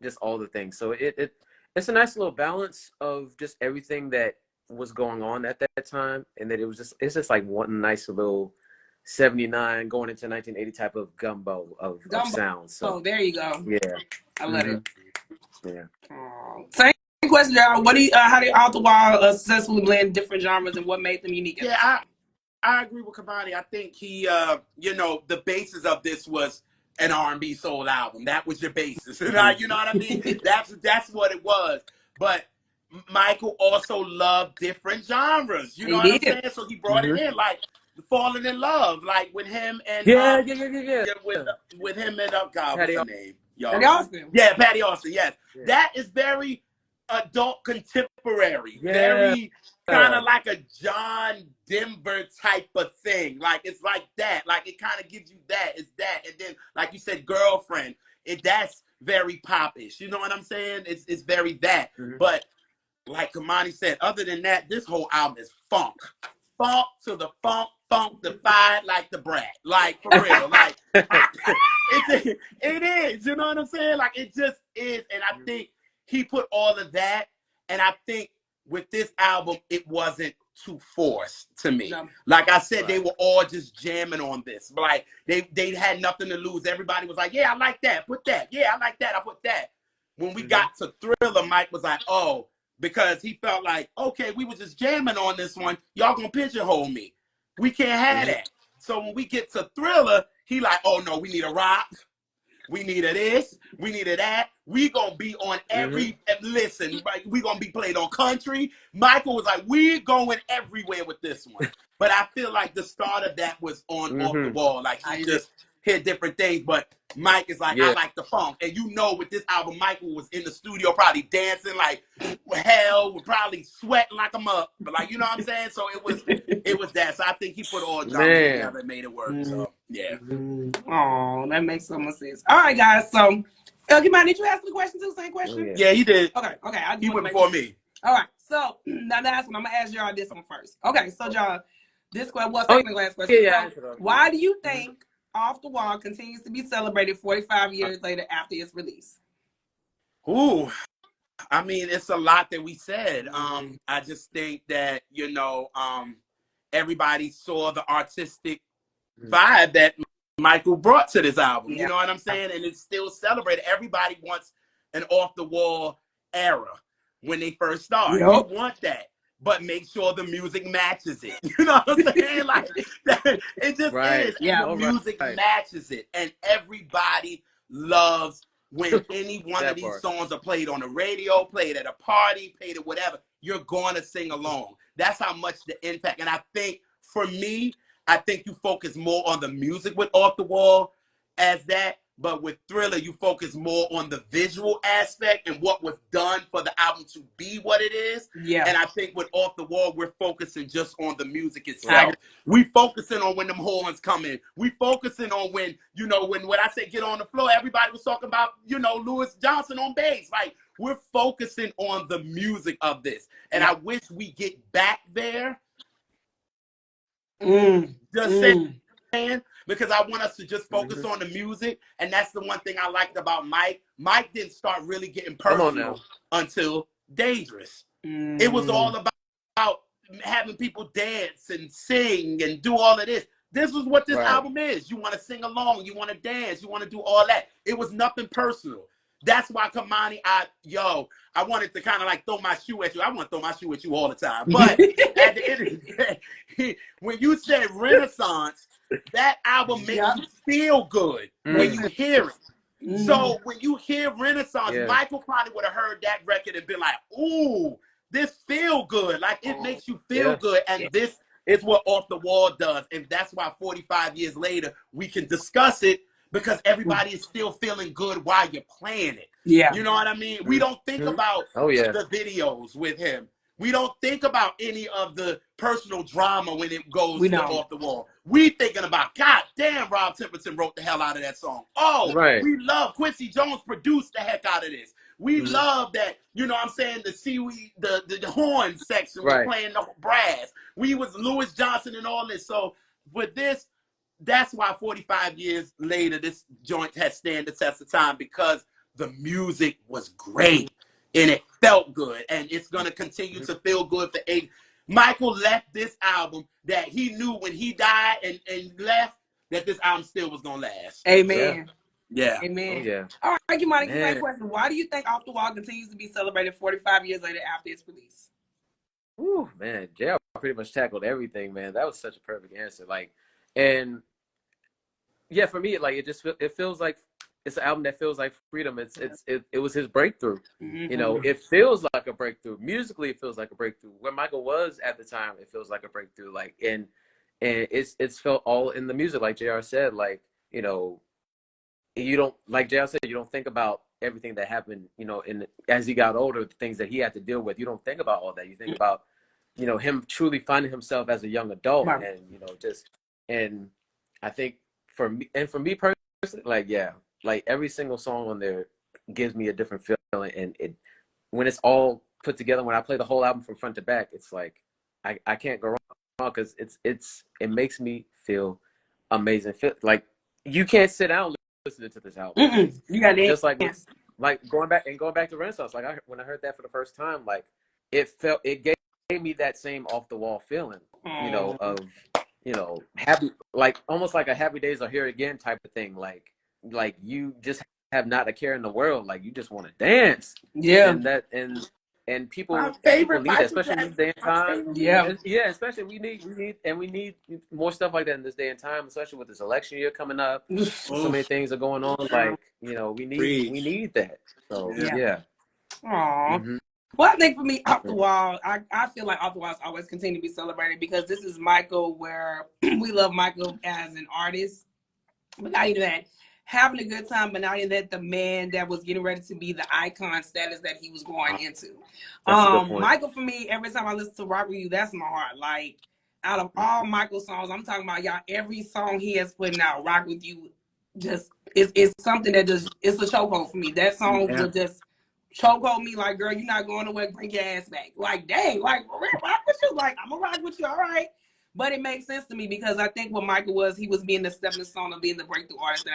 the things. So it's a nice little balance of just everything that was going on at that time. And that it's just like one nice little 79 going into 1980 type of gumbo of sounds. So there you go. Yeah, I love it. Yeah. Same question, y'all. How did Off the Wall successfully blend different genres, and what made them unique? Yeah, I agree with Kemani. I think he, the basis of this was an R&B soul album. That was your basis. You know what I mean? That's what it was. But Michael also loved different genres. You know what I'm saying? So he brought it in, like Falling in Love, like with him and with him and God, what's her name? Patty Austin. Yeah, Patty Austin. Yes, that is very adult contemporary. Yeah. Very kind of like a John Denver type of thing. Like it's like that. Like it kind of gives you that. It's that, and then like you said, Girlfriend. That's very popish. You know what I'm saying? It's very that. But like Kemani said, other than that, this whole album is funk. Funk to the funkified like the brat. Like, for real. Like, it is. You know what I'm saying? Like, it just is. And I think he put all of that. And I think with this album, it wasn't too forced to me. No. Like I said, they were all just jamming on this. Like, they had nothing to lose. Everybody was like, yeah, I like that. Put that. Yeah, I like that. I put that. When we got to Thriller, Mike was like, oh, because he felt like, okay, we were just jamming on this one. Y'all gonna pigeonhole me. We can't have that. So when we get to Thriller, he like, oh no, we need a rock. We need a this. We need a that. We gonna be on every, listen, we gonna be played on country. Michael was like, we going everywhere with this one. But I feel like the start of that was on Off the Wall. Like he just hit different things, but Mike is like, I like the funk. And with this album, Michael was in the studio probably dancing like hell, probably sweating like a mug. But like, you know what I'm saying? So it was that. So I think he put all genres together and made it work. So yeah. Oh, that makes so much sense. All right, guys. So Kemani, did you ask the question too? Same question? Yeah, he did. Okay. He went before me. All right. So now that's one. I'm gonna ask y'all this one first. Okay, so y'all, this question was second last question. So, why do you think Off the Wall continues to be celebrated 45 years later after its release? Ooh, I mean, it's a lot that we said. I just think that, everybody saw the artistic vibe that Michael brought to this album. You know what I'm saying? And it's still celebrated. Everybody wants an Off the Wall era when they first start. You want that. But make sure the music matches it. You know what I'm saying? Like, it just is. Yeah, the music matches it. And everybody loves when any one of these songs are played on the radio, played at a party, played at whatever, you're going to sing along. That's how much the impact. And I think, for me, I think you focus more on the music with Off the Wall as that. But with Thriller, you focus more on the visual aspect and what was done for the album to be what it is. Yeah. And I think with Off the Wall, we're focusing just on the music itself. We focusing on when them horns come in. We focusing on when I say get on the floor, everybody was talking about, Lewis Johnson on bass. Like, we're focusing on the music of this. And I wish we get back there. because I want us to just focus on the music. And that's the one thing I liked about Mike. Mike didn't start really getting personal until Dangerous. It was all about having people dance and sing and do all of this. This was what this album is. You want to sing along, you want to dance, you want to do all that. It was nothing personal. That's why Kemani, I wanted to kind of like throw my shoe at you. I want to throw my shoe at you all the time. But at the end of the day, when you said Renaissance, that album makes you feel good when you hear it. So when you hear Renaissance, Michael probably would have heard that record and been like, ooh, this feel good. Like, it makes you feel good. And this is what Off the Wall does. And that's why 45 years later, we can discuss it, because everybody is still feeling good while you're playing it. Yeah. You know what I mean? We don't think about the videos with him. We don't think about any of the personal drama when it goes to Off the Wall. We thinking about, God damn, Rob Templeton wrote the hell out of that song. Oh, we love Quincy Jones produced the heck out of this. We love that, you know what I'm saying, the seaweed, the horn section was playing the brass. We was Louis Johnson and all this. So with this, that's why 45 years later, this joint has stand the test of time, because the music was great and it felt good, and it's going to continue to feel good for 8. Michael left this album that he knew when he died and left, that this album still was going to last. Amen. Yeah. Amen. Oh, yeah. All right, Kemani, same question. Why do you think Off the Wall continues to be celebrated 45 years later after its release? Ooh, man, JR pretty much tackled everything, man. That was such a perfect answer. Like, and yeah, for me, like, it feels like it's an album that feels like freedom. It was his breakthrough. You know, it feels like a breakthrough. Musically, it feels like a breakthrough. Where Michael was at the time, it feels like a breakthrough. Like, and it's felt all in the music, like JR said. Like, you know, you don't, like JR said, you don't think about everything that happened, you know, as he got older, the things that he had to deal with. You don't think about all that. You think about, you know, him truly finding himself as a young adult, and, you know, and I think for me personally, like every single song on there gives me a different feeling, and when it's all put together, when I play the whole album from front to back, it's like I can't go wrong, because it makes me feel amazing. Like, you can't sit down listening to this album. You got it. Just like going back to Renaissance. Like, when I heard that for the first time, like, it gave me that same Off the Wall feeling, you know, of, you know, happy, like almost like a Happy Days Are Here Again type of thing. Like you just have not a care in the world. Like, you just want to dance. Yeah. And people My favorite need that, especially in this day and time. Yeah. Especially we need more stuff like that in this day and time, especially with this election year coming up. So many things are going on. Like, you know, we need that. So yeah. Aww. Well, I think for me, Off the Wall, I feel like Off the Wall always continue to be celebrated, because this is Michael, where we love Michael as an artist, but not even that, having a good time, but not even that, the man that was getting ready to be the icon status that he was going into. Michael, for me, every time I listen to Rock With You, that's my heart. Like, out of all Michael's songs, I'm talking about, y'all, every song he has put out, Rock With You, just it's something that just, it's a chokehold for me. That song will just chokehold me, like, girl, you're not going nowhere, bring your ass back. Like, dang, like, rock with you. Like, I'm gonna rock with you, all right. But it makes sense to me, because I think what Michael was, he was being the stepping stone of being the breakthrough artist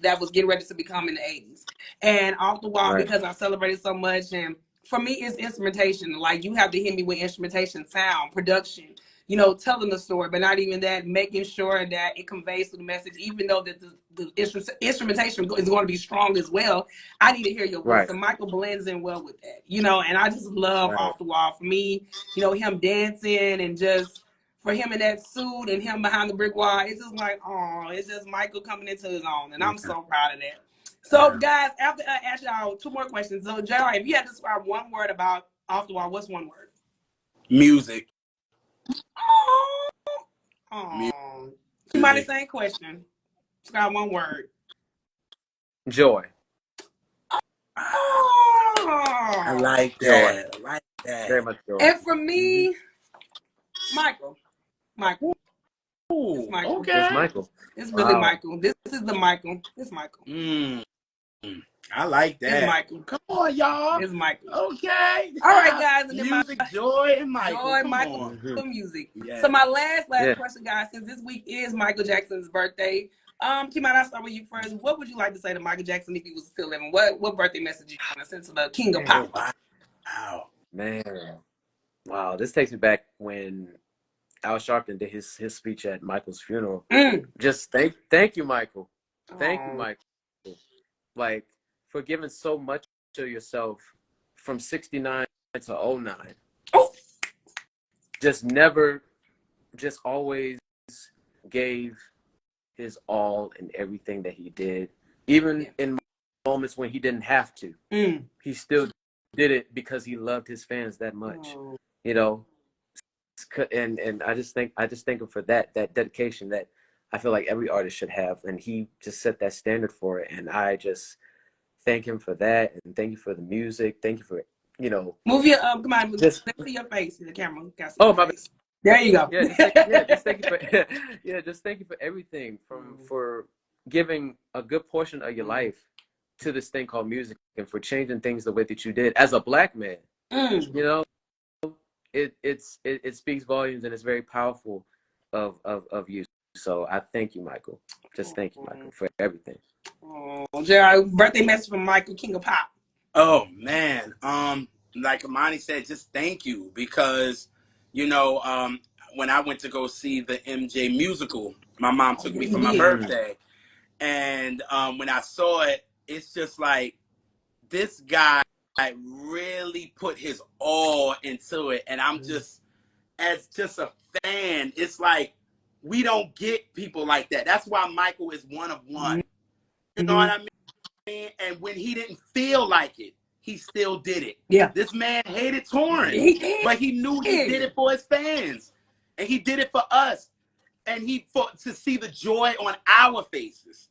that was getting ready to become in the 80s. And Off the Wall, because I celebrated so much, and for me, it's instrumentation. Like, you have to hit me with instrumentation, sound, production, you know, telling the story, but not even that, making sure that it conveys the message, even though that the instrumentation is going to be strong as well. I need to hear your voice. So Michael blends in well with that, you know, and I just love Off the Wall. For me, you know, him dancing, and just for him in that suit and him behind the brick wall, it's just like, oh, it's just Michael coming into his own, and I'm so proud of that. So, guys, after I ask y'all 2 more questions, so JR, if you had to describe one word about Off the Wall, what's one word? Music. Oh, Kemani, same question. Describe one word. Joy. I like that. I like that. Very much joy. And for me, Michael. Ooh, it's Michael. Okay. It's Michael. It's really Michael. This is the Michael. It's Michael. I like that. It's Michael. Come on, y'all. It's Michael. Okay. All right, guys. And music, Joy, and Michael. Joy, Come Michael, on. music. Yeah. So my last question, guys, since this week is Michael Jackson's birthday, Kemani, I'll start with you first. What would you like to say to Michael Jackson if he was still living? What birthday message you want to send to the King of Pop? Wow. Man. Wow. This takes me back when Al Sharpton did his speech at Michael's funeral. Just thank you, Michael. Thank you, Michael. Like, for giving so much to yourself from 69 to 09. Oh. Just always gave his all in everything that he did. Even in moments when he didn't have to. He still did it because he loved his fans that much. You know? And I just thank him for that dedication that I feel like every artist should have, and he just set that standard for it, and I just thank him for that, and thank you for the music, thank you for move your come on, let's see your face in the camera. My face. There you go. Just thank you for everything, for giving a good portion of your life to this thing called music, and for changing things the way that you did as a Black man. You know. It speaks volumes, and it's very powerful of you. So I thank you, Michael. Just thank you, Michael, for everything. JR, birthday message from Michael, King of Pop. Oh man, like Imani said, just thank you, because when I went to go see the MJ musical, my mom took me for my birthday, and when I saw it, it's just like this guy really put his all into it, and I'm just, as just a fan, it's like we don't get people like that. That's why Michael is one of one. You know what I mean? And when he didn't feel like it, he still did it. Yeah. This man hated touring, but he knew he did it for his fans, and he did it for us, and to see the joy on our faces,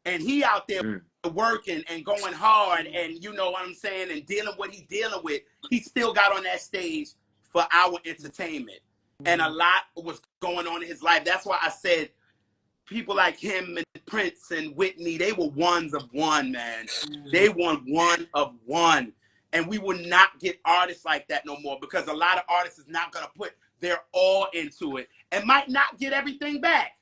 and he out there working and going hard, and you know what I'm saying, and dealing what he's dealing with. He still got on that stage for our entertainment, and a lot was going on in his life. That's why I said people like him and Prince and Whitney, they were ones of one, man. They were one of one, and we will not get artists like that no more, because a lot of artists is not gonna put their all into it and might not get everything back.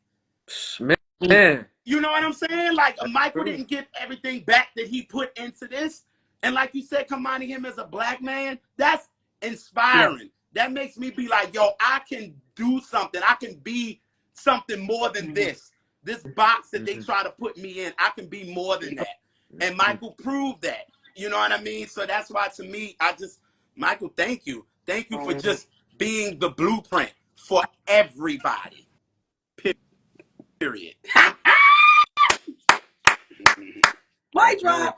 Man. You know what I'm saying? Like, Michael didn't get everything back that he put into this. And like you said, combining him as a Black man, that's inspiring. Yeah. That makes me be like, yo, I can do something. I can be something more than this. This box that they try to put me in, I can be more than that. And Michael proved that. You know what I mean? So that's why, to me, Michael, thank you. Thank you for just being the blueprint for everybody. Period. Mic drop.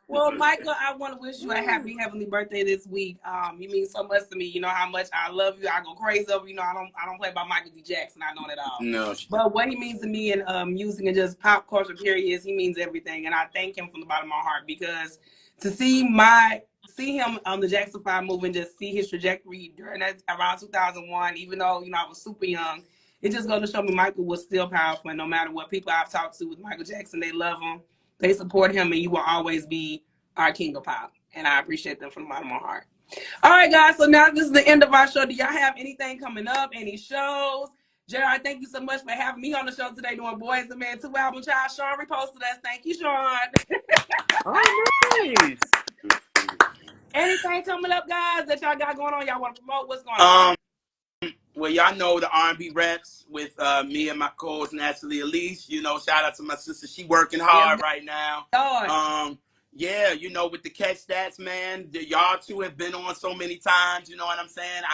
Well, Michael, I want to wish you a happy heavenly birthday this week. You mean so much to me. You know how much I love you. I go crazy over you. Know I don't play by Michael D. Jackson. I know that all. No. But what he means to me in music and just pop culture period is he means everything, and I thank him from the bottom of my heart, because to see him on the Jackson 5 movie and just see his trajectory during that around 2001, even though I was super young. It just goes to show me Michael was still powerful, and no matter what people I've talked to with Michael Jackson, they love him, they support him, and you will always be our King of Pop. And I appreciate them from the bottom of my heart. All right, guys, so now this is the end of our show. Do y'all have anything coming up, any shows? JR, thank you so much for having me on the show today doing Boys and Men 2 album child. Sean reposted us. Thank you, Sean. Oh, nice. Anything coming up, guys, that y'all got going on? Y'all want to promote? What's going on? Well, y'all know the R&B reps with me and my co-host Natalie Elise. You know, shout out to my sister. She working hard right now. Yeah, with the Catch Stats, man. Y'all two have been on so many times. You know what I'm saying?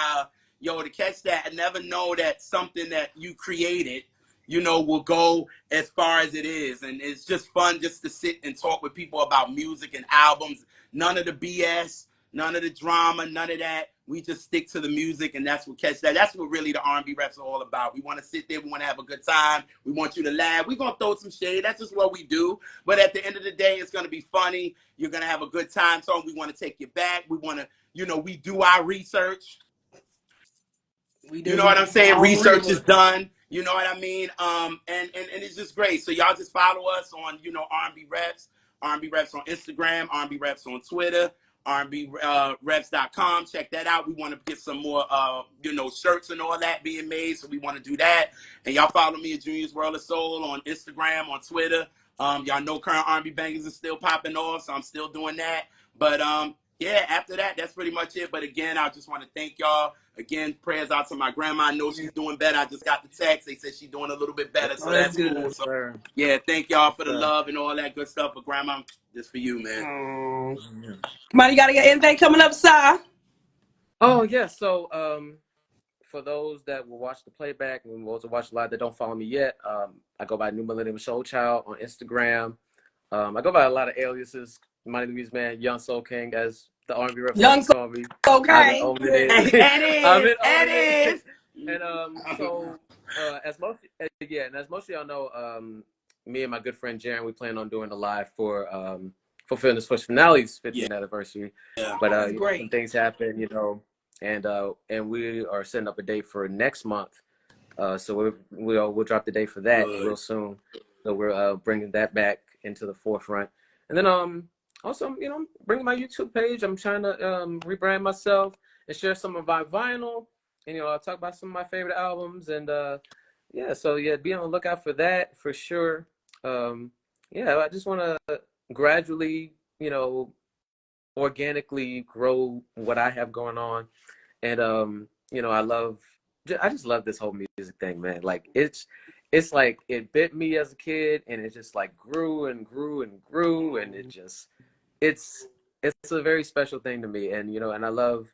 The Catch Stat, I never know that something that you created, will go as far as it is. And it's just fun just to sit and talk with people about music and albums. None of the BS, none of the drama, none of that. We just stick to the music, and that's what Catch That. That's what really the R&B reps are all about. We want to sit there. We want to have a good time. We want you to laugh. We're going to throw some shade. That's just what we do. But at the end of the day, it's going to be funny. You're going to have a good time. So we want to take you back. We want to, we do our research. We do. You know what I'm saying? Research is done. You know what I mean? And it's just great. So y'all just follow us on, you know, R&B Reps on Instagram, R&B Reps on Twitter, RBReps.com. Check that out. We want to get some more, you know, shirts and all that being made. So we want to do that. And y'all follow me at Junior's World of Soul on Instagram, on Twitter. Y'all know current R&B bangers is still popping off, so I'm still doing that. But yeah, after that, that's pretty much it. But again, I just want to thank y'all. Again, prayers out to my grandma. I know she's doing better. I just got the text. They said she's doing a little bit better, so that's cool. So yeah, thank y'all for the love and all that good stuff. But grandma, just for you, man. Come on, you gotta get anything coming up, Si? Oh yeah, so for those that will watch the playback and those that watch live that don't follow me yet, I go by New Millennium Soul Child on Instagram. I go by a lot of aliases. Money Louise Man, Young Soul King, as the R&B reference call me. Okay. I've been owning it. And so as most of y'all know, me and my good friend Jaren, we plan on doing a live for Fulfillment Push Finale's 15th anniversary. Yeah. But some things happen, you know, and we are setting up a date for next month. So we'll drop the date for that real soon. So we're bringing that back into the forefront. And then also, you know, bringing my YouTube page. I'm trying to rebrand myself and share some of my vinyl. And, you know, I'll talk about some of my favorite albums. And, so, be on the lookout for that for sure. I just want to gradually, you know, organically grow what I have going on. And, you know, I just love this whole music thing, man. Like, it's like it bit me as a kid, and it just like grew and grew and grew, and it's a very special thing to me. And, you know, and I love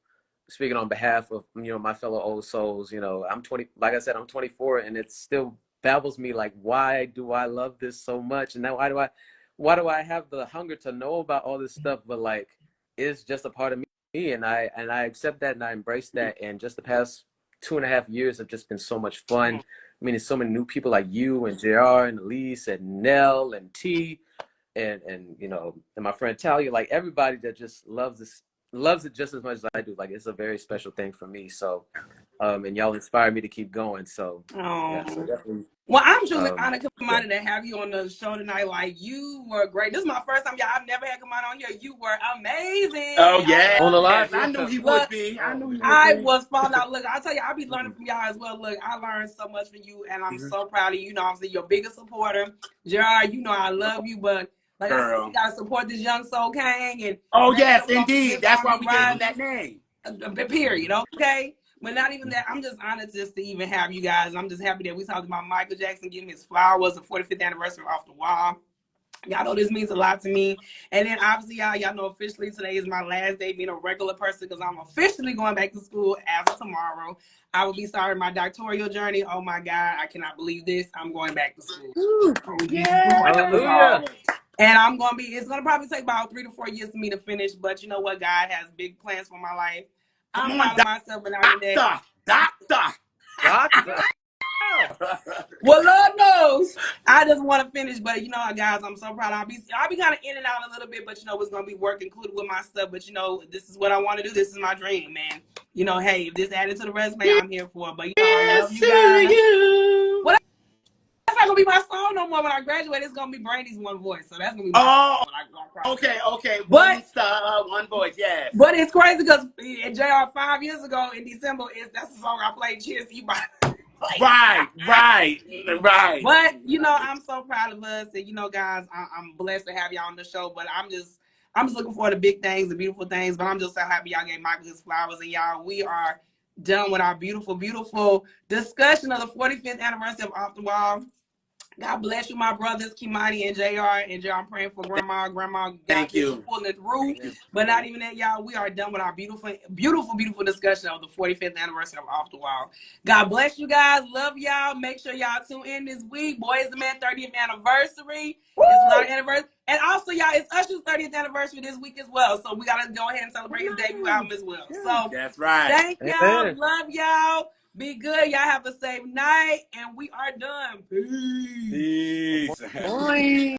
speaking on behalf of, you know, my fellow old souls. You know, I'm 24, and it still baffles me, like, why do I love this so much? And now why do I have the hunger to know about all this stuff? But like, it's just a part of me, and I accept that, and I embrace that. And just the past 2.5 years have just been so much fun. I mean, there's so many new people like you and JR and Elise and Nell and T and you know, and my friend Talia, like everybody that just loves it just as much as I do. Like, it's a very special thing for me. So and y'all inspire me to keep going. So so definitely. Well, I'm truly honored, Kemani, to have you on the show tonight. Like, you were great. This is my first time, y'all. I've never had Kemani on here. You were amazing. Oh yeah, on the live. I knew he would be. I was falling out. Look, I tell you, I'll be learning from y'all as well. Look, I learned so much from you, and I'm so proud of you. You know, I'm your biggest supporter, Gerard. You know, I love you, but like I said, you gotta support this young soul king. And yes, indeed, that's why we gave him that name. Period. Okay. But not even that, I'm just honored just to even have you guys. I'm just happy that we talked about Michael Jackson giving his flowers, the 45th anniversary Off the Wall. Y'all know this means a lot to me. And then obviously, y'all know officially today is my last day being a regular person, because I'm officially going back to school as of tomorrow. I will be starting my doctoral journey. Oh my God, I cannot believe this. I'm going back to school. Hallelujah. And it's going to probably take about 3 to 4 years for me to finish. But you know what? God has big plans for my life. I'm proud of myself, but not in that. Doctor. Well, Lord knows, I just want to finish. But you know, guys, I'm so proud. I'll be kind of in and out a little bit, but you know, it's gonna be work included with my stuff. But you know, this is what I want to do. This is my dream, man. You know, hey, if this added to the resume, I'm here for it. But you know, I love you guys. Well, that's not gonna be my song no more. When I graduate, it's gonna be Brandy's one voice. So that's gonna be my song. Okay. One star, one voice, yes. But it's crazy because JR 5 years ago in December, that's the song I played. Cheers to you, by. Right. But you know, I'm so proud of us, and you know, guys, I'm blessed to have y'all on the show. But I'm just looking for the big things, the beautiful things. But I'm just so happy y'all gave Michael his flowers, and y'all, we are done with our beautiful, beautiful discussion of the 45th anniversary of Off the Wall. God bless you, my brothers, Kemani and JR. And JR, I'm praying for Grandma. Thank you. Pulling it through. But not even that, y'all. We are done with our beautiful, beautiful, beautiful discussion of the 45th anniversary of Off the Wall. God bless you guys. Love y'all. Make sure y'all tune in this week. Boys the Man 30th anniversary. Woo! It's a lot of anniversary. And also, y'all, it's Usher's 30th anniversary this week as well. So we got to go ahead and celebrate his debut album as well. So that's right. Thank y'all. Love y'all. Be good. Y'all have a safe night. And we are done. Peace. Peace.